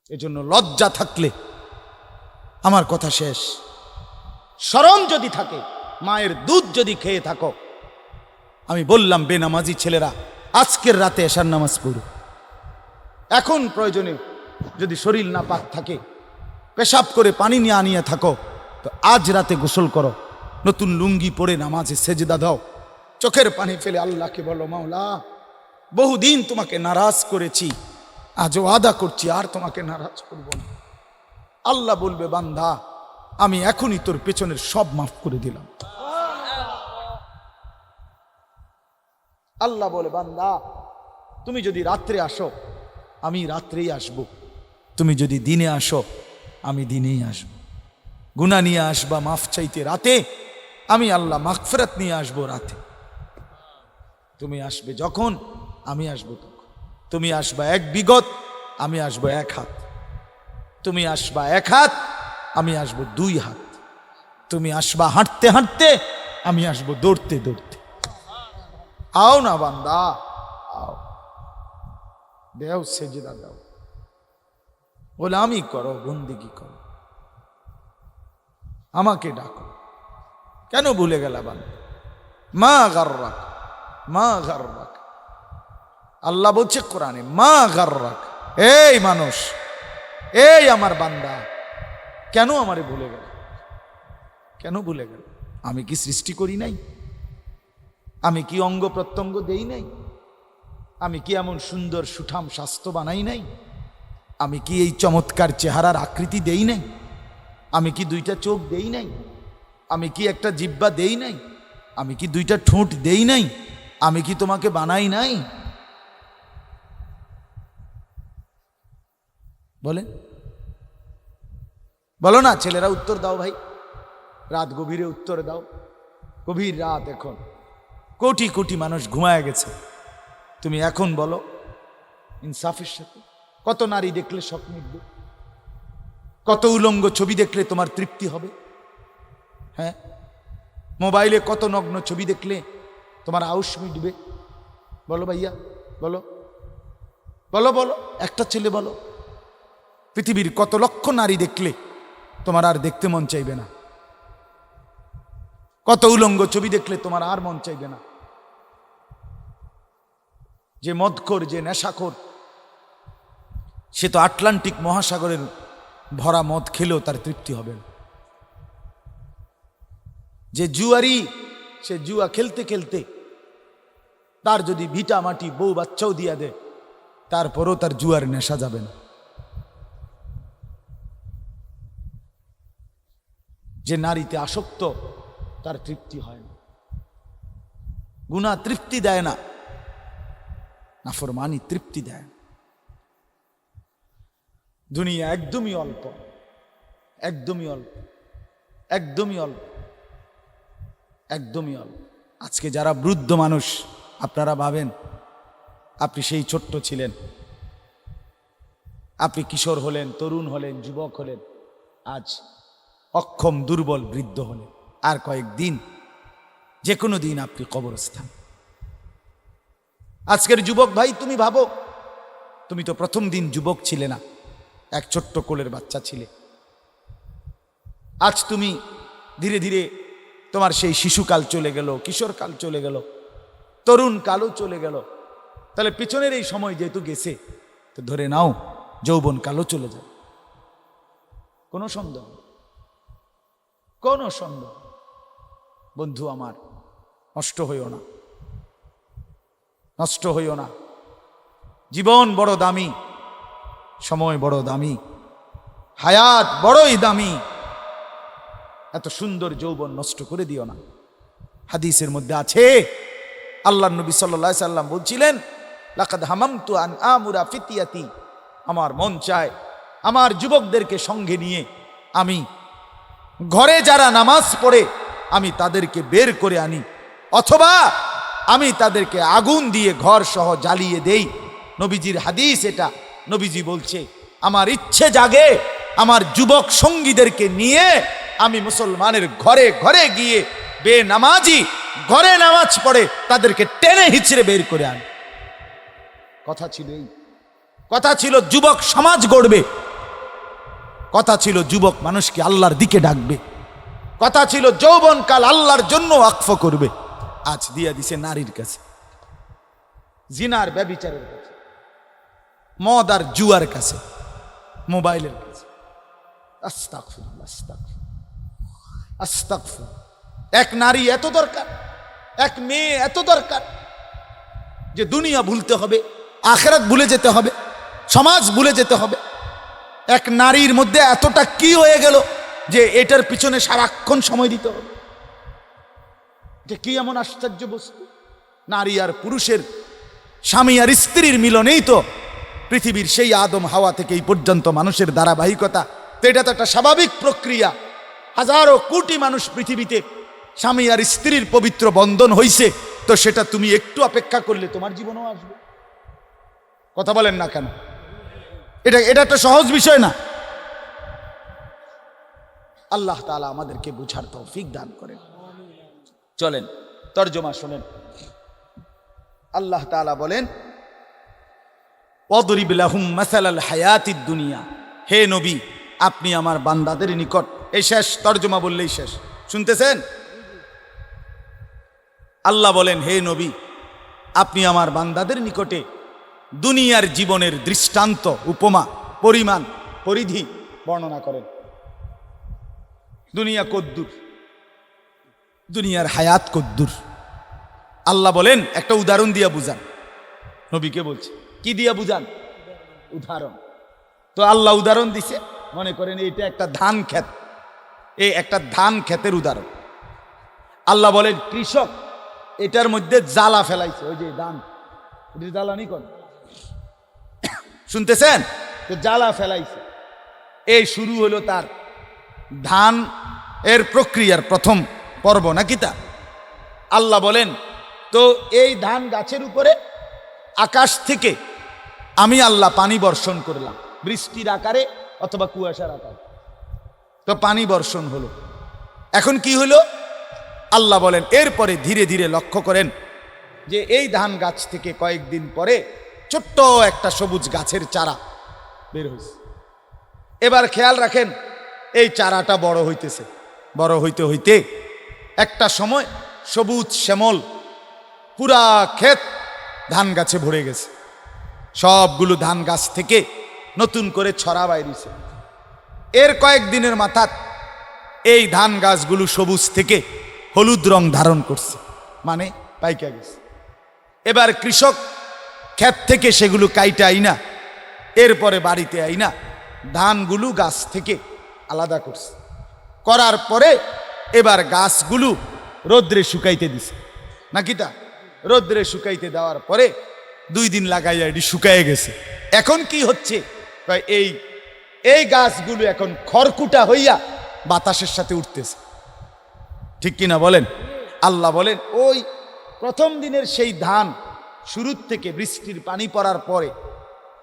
এজন্য লজ্জা থাকলে আমার কথা শেষ, শরম যদি থাকে, মায়ের দুধ যদি খেয়ে থাকো, আমি বললাম বেনামাজি ছেলেরা আজকের রাতে এশার নামাজ পড়ো। এখন প্রয়োজনে যদি শরীর না পাক থাকে, পেশাব করে পানি নিয়ে আনিয়ে থাকো, তো আজ রাতে গোসল করো, নতুন লুঙ্গি পরে নামাজে সেজদা দাও, চোখের পানি ফেলে আল্লাহকে বলো, মাওলা বহুদিন তোমাকে নারাজ করেছি, আজও ওয়াদা করছি আর তোমাকে নারাজ করব না। আল্লাহ বলবে, বান্দা আমি এখনই তোর পেছনের সব মাফ করে দিলাম। আল্লাহ বলে, বান্দা তুমি যদি রাত্রে আসো আমি রাত্রেই আসব, তুমি যদি দিনে আসো আমি দিনেই আসব। গুনাহ নিয়ে আসবা মাফ চাইতে রাতে, আমি আল্লাহ মাগফিরাত নিয়ে আসবো রাতে। তুমি আসবে যখন, আমি আসবো তখন। তুমি আসবা এক বিগত, আমি আসবো এক হাত। তুমি আসবা এক হাত, আমি আসবো দুই হাত। তুমি আসবা হাঁটতে হাঁটতে, আমি আসবো দৌড়তে দৌড়তে। আও না বান্দা, আও, দেও সেজদা দাও, গোলামি করো, বন্দেগী করো, আমাকে ডাকো। কেন ভুলে গেলা বান্দা? মা গাররাক, মা গাররাক। আল্লাহ বলছে কোরআনে, মা গাররাক। এই মানুষ, এই আমার বান্দা, কেন আমারে ভুলে গেল? কেন ভুলে গেল? আমি কি সৃষ্টি করি নাই? আমি কি অঙ্গ প্রত্যঙ্গ দেই নাই? আমি কি এমন সুন্দর সুঠাম স্বাস্থ্য বানাই নাই? আমি কি এই চমৎকার চেহারার আকৃতি দেই নাই? আমি কি দুইটা চোখ দেই নাই? আমি কি একটা জিহ্বা দেই নাই? আমি কি দুইটা ঠোঁট দেই নাই? আমি কি তোমাকে বানাই নাই? বলে বলো না ছেলেরা, উত্তর দাও ভাই, রাত গভীরে উত্তর দাও। গভীর রাত, এখন কোটি কোটি মানুষ ঘুমায় গেছে, তুমি এখন বলো ইনসাফের সাথে। কত নারী দেখলে শখ মিটবে? কত উলঙ্গ ছবি দেখলে তোমার তৃপ্তি হবে? হ্যাঁ, মোবাইলে কত নগ্ন ছবি দেখলে তোমার আউশ মিটবে? বলো ভাইয়া, বলো বলো বলো, একটা ছেলে বলো। পৃথিবীর কত লক্ষ নারী দেখলে তোমার আর দেখতে মন চাইবে না? কত উলঙ্গ ছবি দেখলে তোমার আর মন চাইবে না? যে মদখোর, যে নেশাখোর, সে তো আটলান্টিক মহাসাগরের ভরা মদ খেলেও তার তৃপ্তি হবে না। যে জুয়ারি, সে জুয়া খেলতে খেলতে তার যদি ভিটা মাটি বউ বাচ্চাও দিয়া দেয়, তারপরও তার জুয়ার নেশা যাবে না। যে নারীতে আসক্ত, তার তৃপ্তি হয় না। গুনাহ তৃপ্তি দেয় না, নাফরমানি তৃপ্তি দেয় না। দুনিয়া একদমই অল্প, একদমই অল্প, একদমই অল্প, একদমই অল্প। আজকে যারা বৃদ্ধ মানুষ, আপনারা ভাবেন আপনি সেই ছোট্ট ছিলেন, আপনি কিশোর হলেন, তরুণ হলেন, যুবক হলেন, আজ অক্ষম দুর্বল বৃদ্ধ হলেন। আর কয়েকদিন, যে কোনো দিন আপনি কবরস্থান। আজকের যুবক ভাই, তুমি ভাবো, তুমি তো প্রথম দিন যুবক ছিলে না, এক ছোট্ট কোলের বাচ্চা ছিলে। আজ তুমি ধীরে ধীরে তোমার সেই শিশুকাল চলে গেল, কিশোরকাল চলে গেল, তরুণ কালও চলে গেল। তাহলে পিছনের এই সময় যেহেতু গেছে, তো ধরে নাও যৌবন কালও চলে যায়। কোনো সন্দেহ, কোনো সন্দেহ। বন্ধু আমার, নষ্ট হইও না, নষ্ট হইও না। জীবন বড় দামি, সময় বড় দামি, হায়াত বড়ই দামি। এত সুন্দর যৌবন নষ্ট করে দিও না। হাদিসের মধ্যে আছে, আল্লাহর নবী সাল্লাল্লাহু আলাইহি সাল্লাম বলছিলেন, লাকাদ হামামতু আন আমুরা ফিতিয়াতি, আমার মন চায় আমার যুবকদেরকে সঙ্গে নিয়ে আমি ঘরে যারা নামাজ পড়ে আমি তাদেরকে বের করে আনি, অথবা আমি তাদেরকে আগুন দিয়ে ঘর সহ জ্বালিয়ে দেই। নবীজির হাদিস এটা। নবীজি বলছে, আমার ইচ্ছে জাগে আমার যুবক সঙ্গীদেরকে নিয়ে আমি মুসলমানের ঘরে ঘরে গিয়ে বেনামাজি ঘরে নামাজ পড়ে তাদেরকে টেনে হিচড়ে বের করে আনি। কথা ছিল এই, কথা ছিল যুবক সমাজ গড়বে, কথা ছিল যুবক মানুষকে আল্লাহর দিকে ডাকবে, কথা ছিল যৌবনকাল আল্লাহর জন্য ওয়াকফ করবে। আজ দিয়া দিছে নারীর কাছে, জিনার ব্যভিচারের কাছে, মদ আর জুয়ার কাছে, মোবাইলের কাছে। আস্তাগফিরুল্লাহ, আস্তাগফিরুল্লাহ, আস্তাগফিরুল্লাহ। এক নারী এত দরকার, এক মেয়ে এত দরকার যে দুনিয়া ভুলতে হবে, আখিরাত ভুলে যেতে হবে, সমাজ ভুলে যেতে হবে। এক নারীর মধ্যে এতটা কি হয়ে গেল যে এটার পিছনে সারাক্ষণ সময় দিতে হবে। যে কি এমন আশ্চর্য বস্তু! নারী আর পুরুষের, স্বামী আর স্ত্রীর মিলনেই তো পৃথিবীর সেই আদম হাওয়া থেকে এই পর্যন্ত মানুষের ধারাবাহিকতা। তো এটা তো একটা স্বাভাবিক প্রক্রিয়া। হাজারো কোটি মানুষ পৃথিবীতে স্বামী আর স্ত্রীর পবিত্র বন্ধন হইছে, তো সেটা তুমি একটু অপেক্ষা করলে তোমার জীবনেও আসবে। কথা বলেন না কেন? এটা একটা সহজ বিষয় না। আল্লাহ তাআলা আমাদেরকে বুঝার তৌফিক দান করেন। চলেন তরজমা শোনেন। আল্লাহ তাআলা বলেন, ওয়াদরিব লাহুম মাসালাল হায়াতিদ দুনিয়া। হে নবী, আপনি আমার বান্দাদের নিকট, এই শেষ তরজমা বললেই শেষ, শুনতেছেন? আল্লাহ বলেন, হে নবী, আপনি আমার বান্দাদের নিকটে দুনিয়ার জীবনের দৃষ্টান্ত, উপমা, পরিমাণ, পরিধি বর্ণনা করেন। দুনিয়া কদ্দুর, দুনিয়ার হায়াত কদ্দুর। আল্লাহ বলেন একটা উদাহরণ দিয়া বুঝান। নবীকে বলছে কি দিয়া বুঝান? উদাহরণ। তো আল্লাহ উদাহরণ দিছে, মনে করেন এটা একটা ধান ক্ষেত, এই একটা ধান ক্ষেতের উদাহরণ। আল্লাহ বলেন কৃষক এটার মধ্যে জ্বালা ফেলাইছে, ওই যে ধান, এটা জ্বালানি কর, শুনতেছেন? তো জ্বালা ফেলাইছে। এই শুরু হলো তার ধান এর প্রক্রিয়ার প্রথম পর্ব, নাকি তা? আল্লাহ বলেন তো এই ধান গাছের উপরে আকাশ থেকে আমি আল্লাহ পানি বর্ষণ করলাম, বৃষ্টির আকারে অথবা কুয়াশার আকারে। তো পানি বর্ষণ হলো। এখন কি হলো? আল্লাহ বলেন এরপরে ধীরে ধীরে লক্ষ্য করেন যে এই ধান গাছ থেকে কয়েকদিন পরে ছোট্ট একটা সবুজ গাছের চারা বের হয়েছে। এবার খেয়াল রাখেন, এই চারাটা বড় হইতেছে, বড় হইতে হইতে একটা সময় সবুজ শ্যামল পুরা ক্ষেত ধান গাছে ভরে গেছে। সবগুলো ধান গাছ থেকে নতুন করে ছড়া বাইরেছে। এর কয়েকদিনের মাথায় এই ধান গাছগুলো সবুজ থেকে হলুদ রং ধারণ করছে, মানে পাইকা গেছে। এবার কৃষক ক্ষেত থেকে সেগুলো কাইটা আইনা এরপরে বাড়িতে আইনা ধানগুলো গাছ থেকে আলাদা করছে। করার পরে এবার গাছগুলো রোদ্রে শুকাইতে দিছে, নাকি তা? রোদ্রে শুকাইতে দেওয়ার পরে 2 দিন লাগাইয়া এটি শুকাইয়ে গেছে। এখন কি হচ্ছে? এই গাছগুলো এখন খড়কুটা হইয়া বাতাসের সাথে উঠতেছে, ঠিক কিনা বলেন? আল্লাহ বলেন ওই প্রথম দিনের সেই ধান শুরুর থেকে বৃষ্টির পানি পড়ার পরে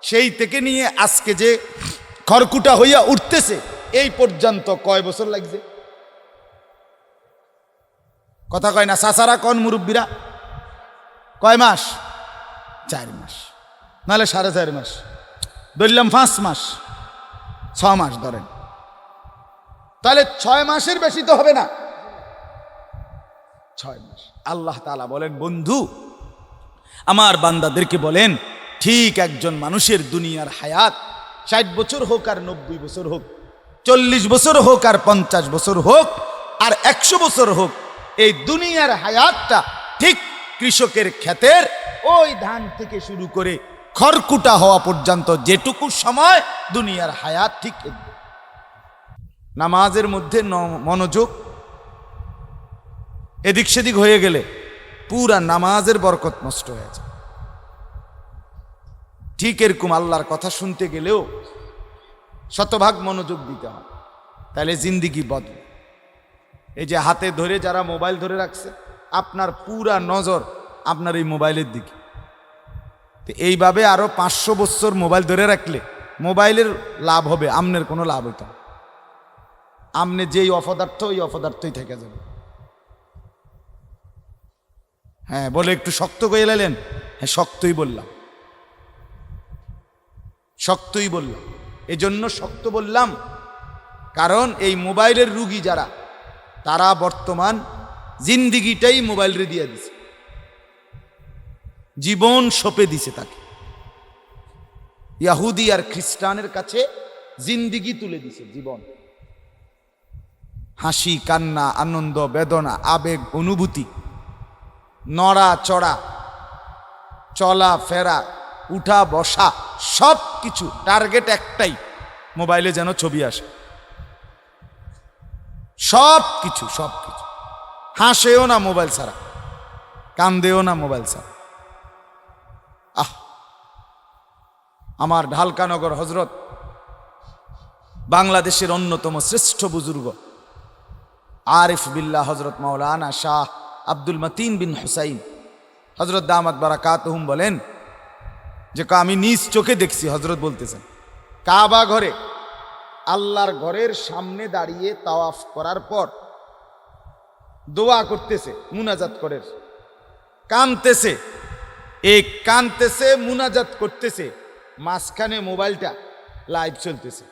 সেই থেকে নিয়ে আজকে যে খড়কুটা হইয়া উঠতেছে, এই পর্যন্ত কয় বছর লাগছে? কথা কয় না চাচারা, কোন মুরব্বীরা? কয় মাস? 4 মাস, নাহলে 4.5 মাস, ধরলাম 5 মাস, 6 মাস ধরেন, তাহলে 6 মাসের বেশি তো হবে না, 6 মাস। আল্লাহ তাআলা বলেন বন্ধু আমার বান্দাদেরকে বলেন, ঠিক একজন মানুষের দুনিয়ার হায়াত 60 বছর হোক আর 90 বছর হোক, 40 বছর হোক আর 50 বছর হোক আর 100 বছর হোক, এই দুনিয়ার হায়াতটা ঠিক কৃষকের ক্ষেতের ওই ধান থেকে শুরু করে খড়কুটা হওয়া পর্যন্ত যেটুকু সময় দুনিয়ার হায়াত, ঠিক নামাজের মধ্যে মনোযোগ এদিক সেদিক হয়ে গেলে পুরা নামাজের বরকত নষ্ট হয়ে যায়। ঠিক এরকম আল্লাহর কথা শুনতে গেলেও শতভাগ মনোযোগ দিতে হয়, তাহলে জিন্দিগি বদলে। এই যে হাতে ধরে যারা মোবাইল ধরে রাখছে, আপনার পুরা নজর আপনার এই মোবাইলের দিকে। এইভাবে আরো 500 বছর মোবাইল ধরে রাখলে মোবাইলের লাভ হবে, আমনের কোনো লাভ হইত না। আমনে যেই অপদার্থ, ওই অপদার্থই থেকে যাবে। হ্যাঁ বলে একটু শক্ত করে এলেন, হ্যাঁ শক্তই বললাম, শক্তই বললাম। এজন্য শক্ত বললাম কারণ এই মোবাইলের রুগী যারা, তারা বর্তমান জিন্দিগিটাই মোবাইল রে দিয়ে দিছে, জীবন সঁপে দিছে তাকে। ইহুদি আর খ্রিস্টানের কাছে জিন্দিগি তুলে দিছে, জীবন, হাসি কান্না, আনন্দ বেদনা, আবেগ অনুভূতি, নড়া চড়া, চলা ফেরা, উঠা বসা, সব কিছু টার্গেট একটাই, মোবাইলে যেন ছবি আসে। সব কিছু হাসেও না মোবাইল ছাড়া, কান্দেও না মোবাইল ছাড়া। আমার ঢালকানগর হজরত, বাংলাদেশের অন্যতম শ্রেষ্ঠ বুজুর্গ আরিফ বিল্লাহ হজরত মাওলানা শাহ আব্দুল মতিন বিন হুসাইন হজরত দামাত বারাকাতুহুম বলেন যে আমি নিজ চোখে দেখছি, হজরত বলতেছেন, কাবা ঘরে আল্লাহর ঘরের সামনে দাঁড়িয়ে তাওয়াফ করার পর দোয়া করতেছে, মুনাজাত করে, কানতেছে, কানতেছে, মুনাজাত করতেছে, মাঝখানে মোবাইলটা লাইভ চলতেছে,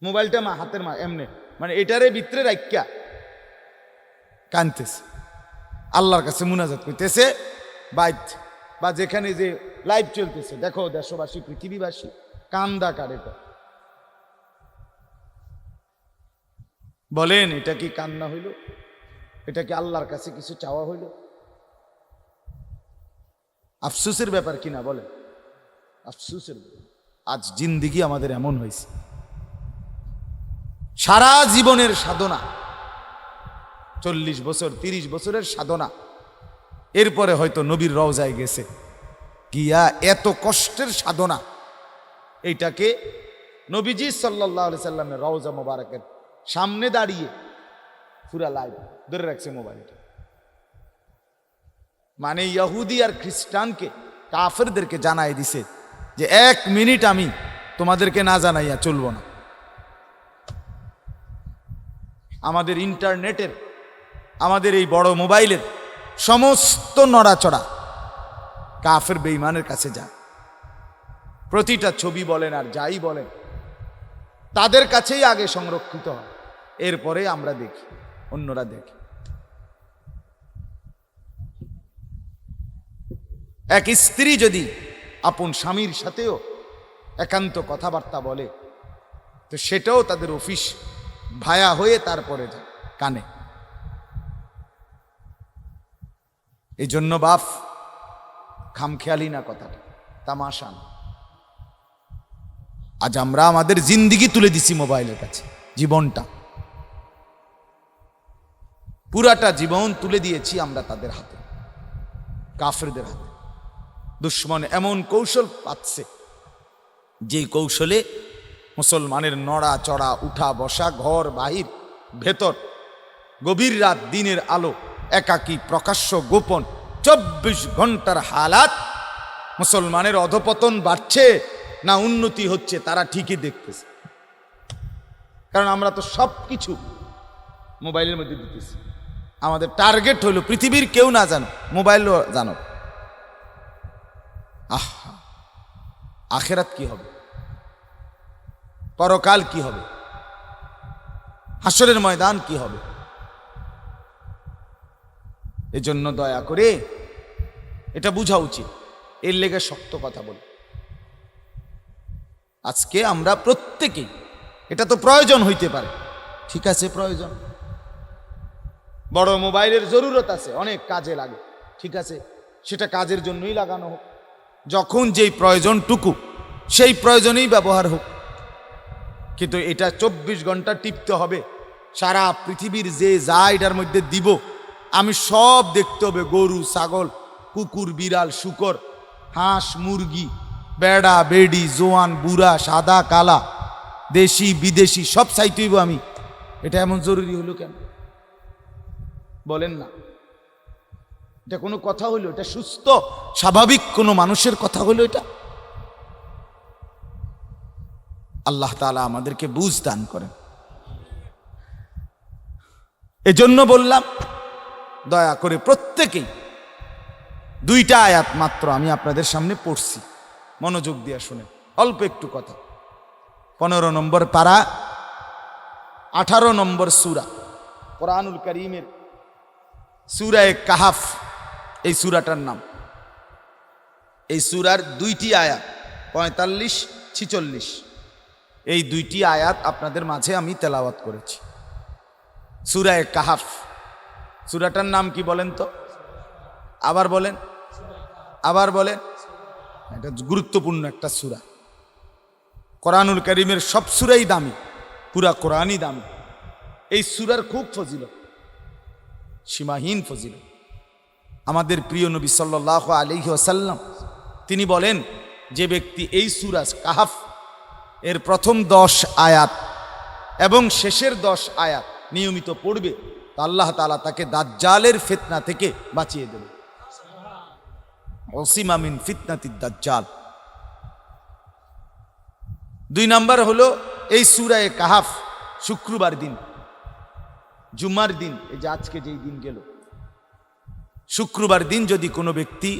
মোবাইলটা হাতের এমনে, মানে এটারে ভিতরে রাখিয়া কানতেছে, আল্লাহর কাছে মুনাজাত করতেছে, বাইত বা যেখানে যে লাইভ চলতেছে। দেখো দেশবাসী, পৃথিবীবাসী, কান্দা কারে বলেন, এটা কি কান্না হইল? এটা কি আল্লাহর কাছে কিছু চাওয়া হইল? আফসোসের ব্যাপার কিনা বলেন, আফসোসের। আজ জিন্দিগি আমাদের এমন হয়েছে, সারা জীবনের সাধনা, 40 বছর 30 বছরের সাধনা, এরপরে হয়তো নবীর রওজায় গেছে গিয়া এত কষ্টের সাধনা, এইটাকে নবীজি সাল্লাল্লাহু আলাইহি সাল্লামের রওজা মোবারকের সামনে দাঁড়িয়ে পুরা লাইভ ধরে রাখছে মোবাইলটা। মানে ইহুদি আর খ্রিস্টানকে, কাফেরদেরকে জানাই দিছে যে 1 মিনিট আমি তোমাদেরকে না জানাইয়া চলবো না। আমাদের ইন্টারনেটের, আমাদের এই বড় মোবাইলের সমস্ত নড়াচড়া কাফের বেঈমানের কাছে যায়। প্রতিটা ছবি বলেন আর যাই বলেন, তাদের কাছেই আগে সংরক্ষিত হয়, এরপরে আমরা দেখি, অন্যরা দেখে। এক স্ত্রী যদি আপন স্বামীর সাথেও একান্ত কথাবার্তা বলে, তো সেটাও তাদের অফিস ভায়া হয়ে তারপরে যায় কানে। এই জন্য বাপ, খামখেয়ালি না কথাটা, তামাশা না। আজ আমরা আমাদের জিন্দিগি তুলে দিছি মোবাইলের কাছে, জীবনটা, পুরাটা জীবন তুলে দিয়েছি আমরা তাদের হাতে, কাফেরদের হাতে। দুশ্মন এমন কৌশল পাচ্ছে, যে কৌশলে মুসলমানের নড়া চড়া, উঠা বসা, ঘর বাহির ভেতর, গভীর রাত দিনের আলো, একাকী প্রকাশ্য গোপন 24 ঘন্টার হালাত, মুসলমানের অধপতন বাড়ছে না উন্নতি হচ্ছে তারা ঠিকই দেখতেছে। কারণ আমরা তো সব কিছু মোবাইলের মধ্যে দিতেছি। আমাদের টার্গেট হলো পৃথিবীর কেউ না জানো, মোবাইলও জানো। আখেরাত কি হবে, পরকাল কি হবে, হাসরের ময়দান কি হবে? এজন্য দয়া করে এটা বোঝা উচিত, এর লেগে শক্ত কথা বলি। আজকে আমরা প্রত্যেকেই, এটা তো প্রয়োজন হইতে পারে, ঠিক আছে, প্রয়োজন, বড় মোবাইলের জরুরত আছে, অনেক কাজে লাগে, ঠিক আছে, সেটা কাজের জন্যই লাগানো হোক, যখন যেই প্রয়োজনটুকু সেই প্রয়োজনেই ব্যবহার হোক। কিন্তু এটা 24 ঘন্টা টিপতে হবে, সারা পৃথিবীর যে যা এটার মধ্যে দিব আমি সব দেখতে হবে, গরু ছাগল, কুকুর বিড়াল শুকর, হাঁস মুরগি, বেড়া বেড়ি, জোয়ান বুড়া, সাদা কালা, দেশি বিদেশি, সব চাইতে হইব আমি। এটা এমন জরুরি হলো কেন বলেন না? এটা কোনো কথা হইলো? এটা সুস্থ স্বাভাবিক কোনো মানুষের কথা হইলো? এটা আল্লাহ তাআলা আমাদেরকে বুঝ দান করেন। এজন্য বললাম, দয়া করে প্রত্যেকেই 2টা আয়াত মাত্র আমি আপনাদের সামনে পড়ছি, মনোযোগ দিয়ে শুনে, অল্প একটু কথা। 15 নম্বর পারা, 18 নম্বর সূরা, কোরআনুল কারীমের সূরা কাহাফ, এই সূরাটার নাম। এই সূরার 2টি আয়াত 45-46, এই 2টি আয়াত আপনাদের মাঝে আমি তেলাওয়াত করেছি। সূরা কাহাফ, সূরাটার নাম কি বলেন তো? আবার বলেন, আবার বলেন। এটা গুরুত্বপূর্ণ একটা সূরা। কোরআনুল কারীমের সব সূরাই দামি, পুরা কোরআনই দামি। এই সূরার খুব ফজিলত, সীমাহীন ফজিলত। আমাদের প্রিয় নবী সাল্লাল্লাহু আলাইহি ওয়াসাল্লাম তিনি বলেন, যে ব্যক্তি এই সূরা কাহাফ এর প্রথম 10 আয়াত এবং শেষের 10 আয়াত নিয়মিত পড়বে, তা আল্লাহ তাআলা তাকে দাজ্জালের ফিতনা থেকে বাঁচিয়ে দেবে। ওসিমা মিন ফিতনাতিদ দাজ্জাল। 2 নাম্বার হলো এই সূরা কাহাফ শুক্রবার দিন, জুমার দিন, এই যে আজকে যেই দিন গেল, শুক্রবার দিন যদি কোনো ব্যক্তি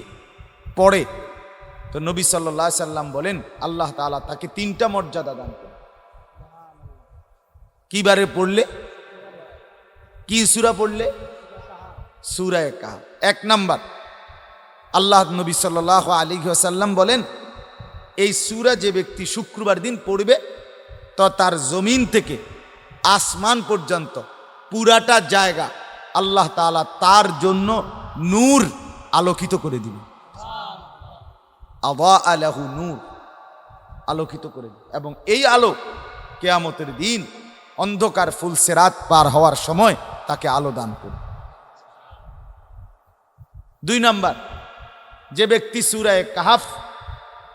পড়ে, তো নবী সাল্লাল্লাহু আলাইহি সাল্লাম বলেন আল্লাহ তাআলা তাকে 3টা মর্যাদা দান করেন। কি বারে পড়লে? কি সূরা পড়লে? সূরা কাহাফ। 1 নাম্বার, আল্লাহ নবী সাল্লাল্লাহু আলাইহি ওয়াসাল্লাম বলেন, এই সূরা যে ব্যক্তি শুক্রবার দিন পড়বে, তো তার জমিন থেকে আসমান পর্যন্ত পুরাটা জায়গা আল্লাহ তাআলা তার জন্য নূর আলোকিত করে দিবে। আযা আলাহু নূর, আলোকিত করে দিবে। এবং এই আলো কিয়ামতের দিন অন্ধকার ফুলসিরাত পার হওয়ার সময় তাকে আলো দান করবে। 2 নাম্বার, যে ব্যক্তি সূরা কাহাফ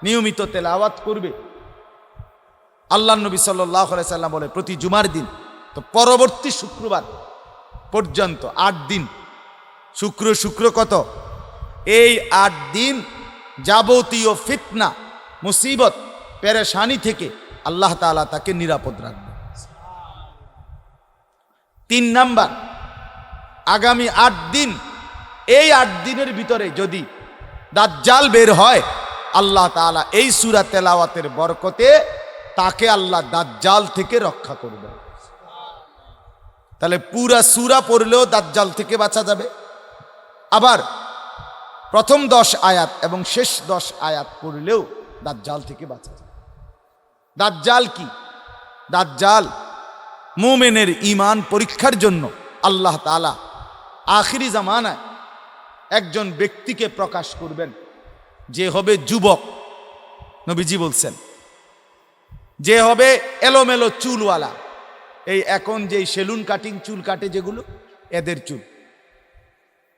নিয়মিত তেলাওয়াত করবে, আল্লাহ নবী সাল্লাল্লাহু আলাইহি সাল্লাম বলে প্রতি জুমার দিন, তো পরবর্তী শুক্রবার পর্যন্ত 8 দিন, শুক্র কত? এই 8 দিন যাবতীয় ফিতনা, মুসিবত, পেরেশানি থেকে আল্লাহ তাআলা তাকে নিরাপদ রাখবে। 3 নাম্বার, আগামী 8 দিন, এই 8 দিনের ভিতরে যদি দাজ্জাল বের হয়, আল্লাহ তাআলা এই সূরা তেলাওয়াতের বরকতে তাকে আল্লাহ দাজ্জাল থেকে রক্ষা করবে। তাহলে পুরা সূরা পড়লেও দাজ্জাল থেকে বাঁচা যাবে। আবার প্রথম 10 আয়াত এবং শেষ 10 আয়াত পড়লেও দাজ্জাল থেকে বাঁচা যাবে। দাজ্জাল কি? দাজ্জাল মুমিনের ঈমান পরীক্ষার জন্য আল্লাহ তাআলা আখিরি জামানায় একজন ব্যক্তিকে প্রকাশ করবেন, যে হবে যুবক। নবীজি বলছেন, যে হবে এলোমেলো চুলওয়ালা, এই এখন যেই সেলুন কাটিং চুল কাটে যেগুলো, এদের চুল।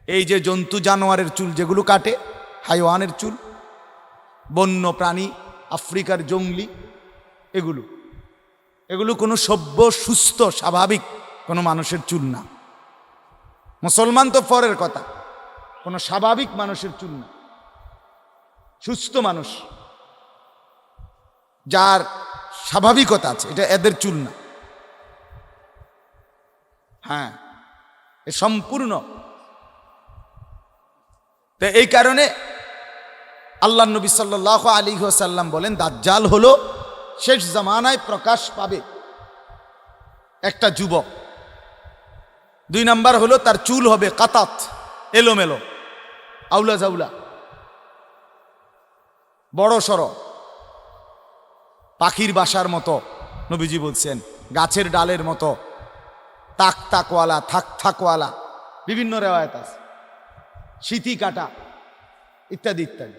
এই যে জন্তু জানোয়ারের চুল যেগুলো কাটে, হাইওয়ানের চুল, বন্য প্রাণী, আফ্রিকার জঙ্গলি, এগুলো কোনো সভ্য, সুস্থ, স্বাভাবিক কোনো মানুষের চুল না। মুসলমান তো পরের কথা, কোনো স্বাভাবিক মানুষের চুল না। সুস্থ মানুষ যার স্বাভাবিকতা আছে, এটা এদের চুল না। হ্যাঁ, এ সম্পূর্ণ। তো এই কারণে আল্লাহ নবী সাল্লাল্লাহু আলাইহি ওয়াসাল্লাম বলেন, দাজ্জাল হলো শেষ জামানায় প্রকাশ পাবে একটা যুবক। 2 নাম্বার হলো তার চুল হবে কাতাত, এলোমেলো, আউলা জাউলা, বড় সড়ো, পাখির বাসার মতো। নবীজি বলছেন গাছের ডালের মতো, তাক তাকওয়ালা, থাক থাকওয়ালা, বিভিন্ন রেওয়ায়েত আছে, সিথি কাটা ইত্যাদি ইত্যাদি।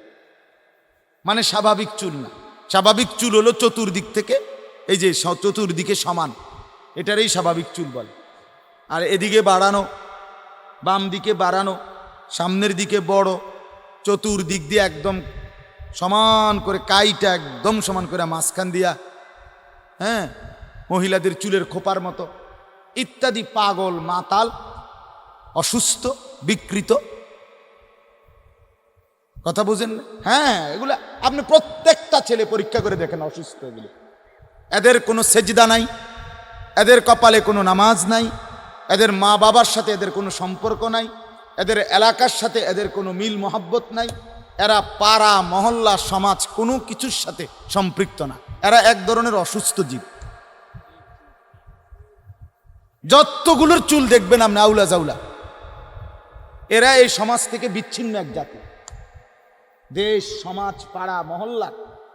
মানে স্বাভাবিক চুল না। স্বাভাবিক চুল হলো চতুর্দিক থেকে, এই যে চতুর্দিকে সমান, এটারই স্বাভাবিক চুল বলে। আর এদিকে বাড়ানো, বাম দিকে বাড়ানো, সামনের দিকে বড়, চতুর্দিক দিয়ে একদম সমান করে, কাইটা একদম সমান করে মাঝখান দিয়া, হ্যাঁ, মহিলাদের চুলের খোপার মতো ইত্যাদি। পাগল, মাতাল, অসুস্থ, বিকৃত, কথা বুঝেন? হ্যাঁ, এগুলো আপনি প্রত্যেকটা ছেলে পরীক্ষা করে দেখেন, অসুস্থ এগুলো। এদের কোনো সেজদা নাই, এদের কপালে কোনো নামাজ নাই, এদের মা বাবার সাথে এদের কোনো সম্পর্ক নাই, এদের এলাকার সাথে এদের কোনো মিল মহব্বত নাই, এরা পাড়া মহল্লা সমাজ কোনো কিছুর সাথে সম্পৃক্ত না। এরা এক ধরনের অসুস্থ জীব। যতগুলোর চুল দেখবেন আপনি আউলা জাউলা, এরা এই সমাজ থেকে বিচ্ছিন্ন এক জাতি। দেশ, সমাজ, পাড়া, মহল্লা,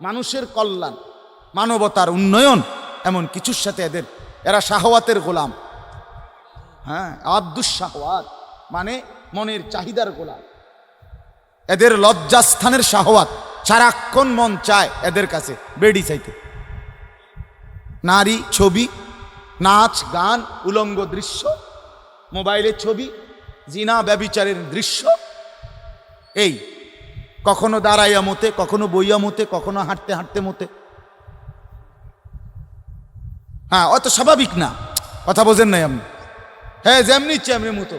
মানুষের কল্যাণ, মানবতার উন্নয়ন, এমন কিছুর সাথে এরা শাহওয়াতের গোলাম। হ্যাঁ, আব্দুস শাহওয়াত মানে মনের চাহিদার গোলাম। এদের লজ্জাস্থানের শাহওয়াত, সারাক্ষণ মন চায় এদের কাছে বেডি চাইতে। নারী, ছবি, নাচ, গান, উলঙ্গ দৃশ্য, মোবাইলের ছবি, জিনা ব্যভিচারের দৃশ্য, এই কখনো দাঁড়াইয়া মতে, কখনো বইয়া মতে, কখনো হাঁটতে হাঁটতে মতে। হ্যাঁ, অত স্বাভাবিক না, কথা বোঝেন নাই আপনি। হ্যাঁ, যেমনি ইচ্ছে এমনি মতো।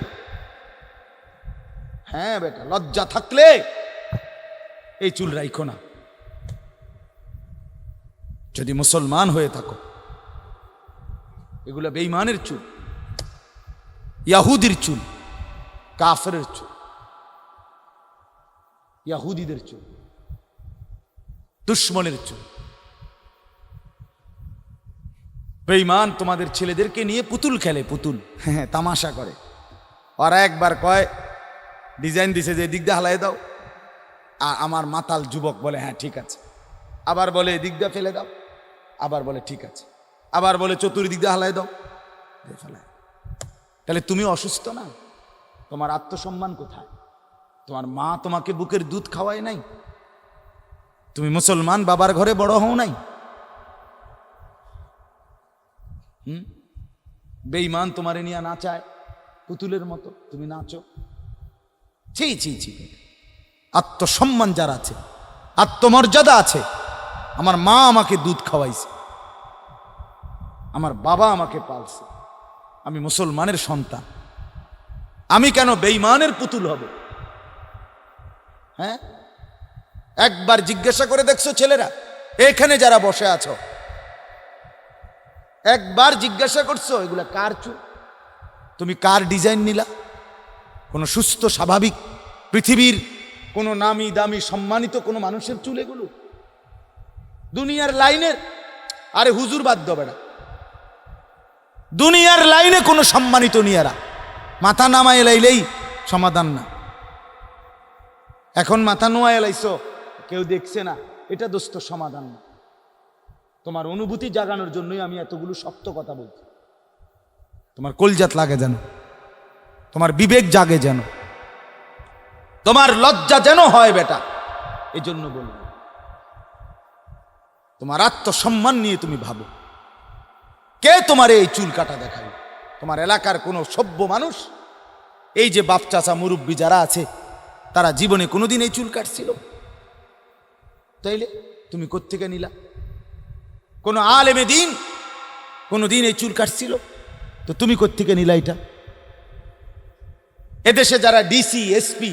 হ্যাঁ বেটা, লজ্জা থাকলে এই চুল রাইখো না। যদি মুসলমান হয়ে থাকো, এগুলা বেঈমানের চুল, ইয়াহুদির চুল, কাফেরের চুল, ইয়াহুদিদের চুল, দুশ্মনের চুল। বেঈমান তোমাদের ছেলেদেরকে নিয়ে পুতুল খেলে, পুতুল, হ্যাঁ, তামাশা করে। ওরা একবার কয়, ডিজাইন দিছে যে দিক দিয়ে হালাই দাও, আর আমার মাতাল যুবক বলে হ্যাঁ ঠিক আছে, আবার বলে এদিক দিয়ে ফেলে দাও, আবার বলে ঠিক আছে, আবার বলে চতুর্দিক দিয়ে হালাই দাও, ফেলায়। তাহলে তুমি অসুস্থ না? তোমার আত্মসম্মান কোথায়? তোমার মা তোমাকে বুকের দুধ খাওয়ায় নাই? তুমি মুসলমান বাবার ঘরে বড় হও নাই? বেঈমান তোমারে নিয়ে নাচায় পুতুলের মতো, তুমি নাচো। ছি ছি ছি। আত্মসম্মান যার আছে, আত্মমর্যাদা আছে, আমার মা আমাকে দুধ খাওয়াইছে, আমার বাবা আমাকে পালছে, আমি মুসলমানের সন্তান, আমি কেন বেঈমানের পুতুল হব? হ্যাঁ, একবার জিজ্ঞাসা করে দেখছো ছেলেরা, এখানে যারা বসে আছো, একবার জিজ্ঞাসা করছো এগুলা কার চুল? তুমি কার ডিজাইন নিলা? কোনো সুস্থ স্বাভাবিক পৃথিবীর কোনো নামি দামি সম্মানিত কোনো মানুষের চুল এগুলো? দুনিয়ার লাইনের, আরে হুজুর বাদ দেবে না, দুনিয়ার লাইনে কোনো সম্মানিত নিয়ারা মাথা নামায় এলাইলেই সমাধান না। এখন মাথা নোয়া এলাইছো, কেউ দেখছে না, এটা দোস্ত সমাধান না। তোমার অনুভূতি জাগানোর জন্যই আমি এতগুলো শক্ত কথা বলছি। তোমার কলজাত লাগে যেন, তোমার বিবেক জাগে যেন, তোমার লজ্জা যেন হয় বেটা, এই জন্য বললাম। তোমার আত্মসম্মান নিয়ে তুমি ভাবো, কে তোমার এই চুল কাটা দেখায়? তোমার এলাকার কোনো সভ্য মানুষ, এই যে বাপ চাচা মুরব্বী যারা আছে, তারা জীবনে কোনোদিন এই চুল কাটছিল? তাইলে তুমি কোত্থেকে নিলা? কোন আলেমে দিন কোনোদিন এই চুল কাটছিল? তো তুমি কোত্থেকে নিলা এটা? এদেশে যারা ডিসি, এসপি,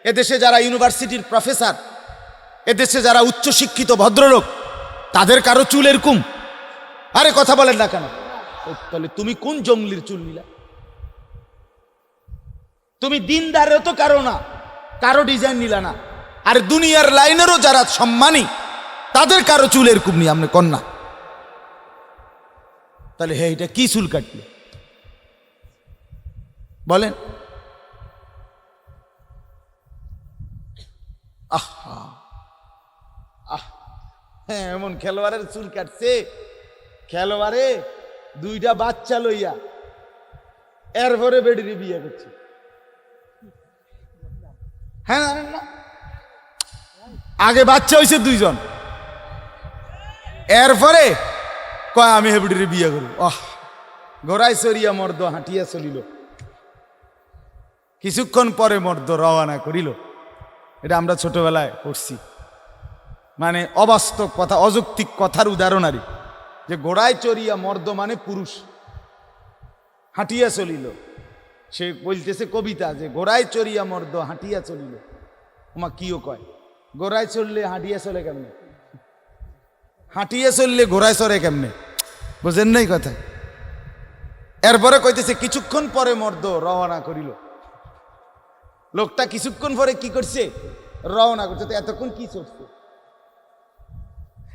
এদেশে যারা ইউনিভার্সিটির প্রফেসর, এদেশে যারা উচ্চশিক্ষিত ভদ্রলোক, তাদের কারো চুল এরকম? আরে কথা বলেন না কেন? তাহলে তুমি কোন জঙ্গলির চুল নিলা? তুমি দিনদারেও তো কারো না, কারো ডিজাইন নিলা না। আর দুনিয়ার লাইনেরও যারা সম্মানী, তাদের কারো চুল এরকম নিয়ে আপনি কন্যা। তাহলে হ্যাঁ, এটা কি চুল কাটলে বলেন? আহা আহ, হ্যাঁ, এমন খেলোয়াড়ের চুল কাটছে, খেলোয়াড়ে দুইটা বাচ্চা লইয়া এরপরে বেডিরে বিয়ে করছে। হ্যাঁ না, আগে বাচ্চা হয়েছে দুইজন, এরপরে কয় আমি হেবিডিরে বিয়ে করব। আহ, ঘোড়ায় চড়িয়া মর্দ হাঁটিয়া চলিল, কিছুক্ষণ পরে মর্দ রওয়ানা করিল। এটা আমরা ছোটবেলায় পড়ছি, মানে অবাস্তব কথা, অযৌক্তিক কথার উদাহরণ আরই, যে ঘোড়ায় চড়িয়া মর্দ মানে পুরুষ হাঁটিয়া চলিল। সে বলতেছে কবিতা, যে ঘোড়ায় চড়িয়া মর্দ হাঁটিয়া চলিল। ওমা কিও কয়, ঘোড়ায় চললে হাঁটিয়া চলে কেমনে? হাঁটিয়া চললে ঘোড়ায় চড়ে কেমনে? বুঝেন নাই কথা? এরপরে কইতেছে কিছুক্ষণ পরে মর্দ রওনা করিল। লোকটা কিছুক্ষণ পরে কি করছে? রওনা করছে। তো এতক্ষণ কি চলছে?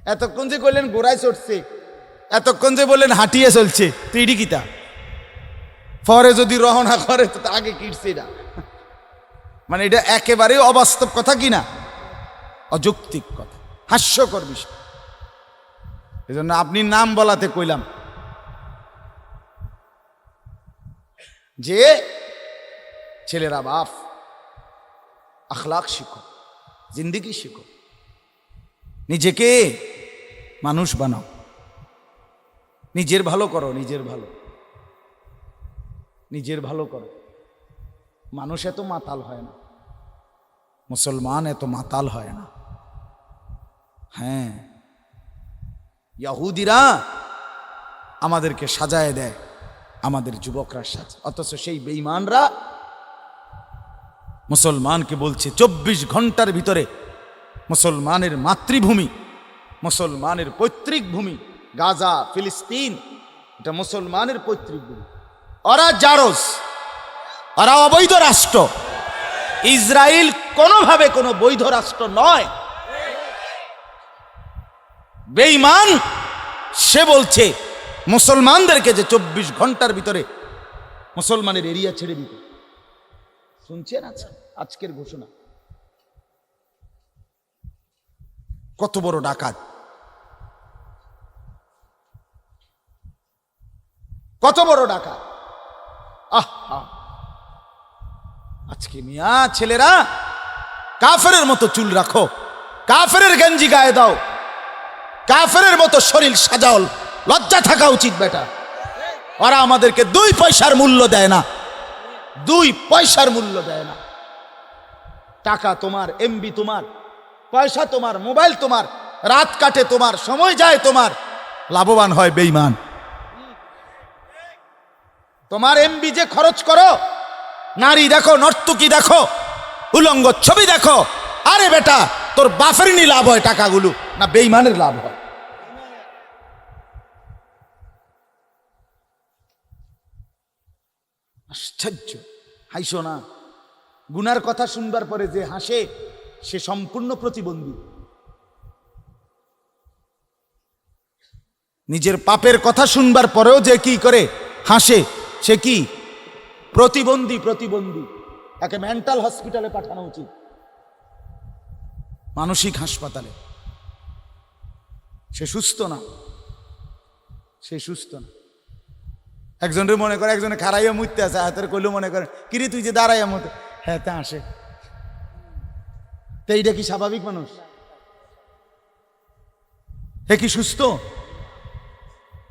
এতক্ষণ যে করলেন গোড়ায় চড়ছে, এতক্ষণ যে বললেন হাঁটিয়ে চলছে, তো ইডি কিতা পরে যদি রহনা করে তো আগে কিটছে এটা। মানে এটা একেবারে অবাস্তব কথা কিনা, অযৌক্তিক কথা, হাস্যকর বিষয়। এজন্য আপনি নাম বলাতে কইলাম যে ছেলেরা বাপ, আখলাক শিখো, জিন্দিগি শিখো, নিজেকে মানুষ বানাও, নিজের ভালো করো, নিজের ভালো করো। মানুষ এত মাতাল হয় না, মুসলমান এত মাতাল হয় না। হ্যাঁ, ইহুদিরা আমাদেরকে সাজায় দেয়, আমাদের যুবকরা সাজে, অথচ সেই বেঈমানরা মুসলমানকে বলছে 24 ঘন্টার ভিতরে মুসলমানের মাতৃভূমি, মুসলমানের পৈতৃক ভূমি গাজা, ফিলিস্তিন, এটা মুসলমানের পৈতৃক ভূমি। ওরা জারজ, ওরা অবৈধ রাষ্ট্র। ইসরায়েল কোনোভাবে কোনো বৈধ রাষ্ট্র নয়। বেঈমান সে বলছে মুসলমানদেরকে যে 24 ঘন্টার ভিতরে মুসলমানের এরিয়া ছেড়ে দিতে। শুনছেন আজকের ঘোষণা? কত বড় ডাকাত, কত বড় ডাকাত! আজকে মিয়া ছেলেরা কাফেরের মতো চুল রাখো, কাফেরের গেঞ্জি গায়ে দাও, কাফেরের মতো শরীর সাজাও, লজ্জা থাকা উচিত বেটা। ওরা আমাদেরকে 2 পয়সার মূল্য দেয় না, 2 পয়সার মূল্য দেয় না। টাকা তোমার, এমবি তোমার, পয়সা তোমার, মোবাইল তোমার, রাত কাটে তোমার, সময় যায় তোমার, লাভবান হয় বেঈমান। তোমার এমবি যে খরচ করো, নারী দেখো, নর্তকী দেখো, উলঙ্গ ছবি দেখো, আরে বেটা তোর বাফেরই লাভ হয় টাকাগুলো, না বেঈমানের লাভ হয়? আশ্চর্য! হাসো না। গুনার কথা শুনবার পরে যে হাসে সে সম্পূর্ণ প্রতিবন্ধী। নিজের পাপের কথা শুনবার পরেও যে কি করে হাসে সে কি প্রতিবন্ধী। প্রতিবন্ধী তাকে মেন্টাল হসপিটালে পাঠানো উচিত, মানসিক হাসপাতালে। সে সুস্থ না, সে সুস্থ না। একজনের মনে করে একজনে খারাইয়া মুইতে আছে, হাতের কইলেও মনে করে কিরে তুই যে দাঁড়াইয়া মতো, হ্যাঁ তা আসে। তো এইটা কি স্বাভাবিক মানুষ? হে কি সুস্থ?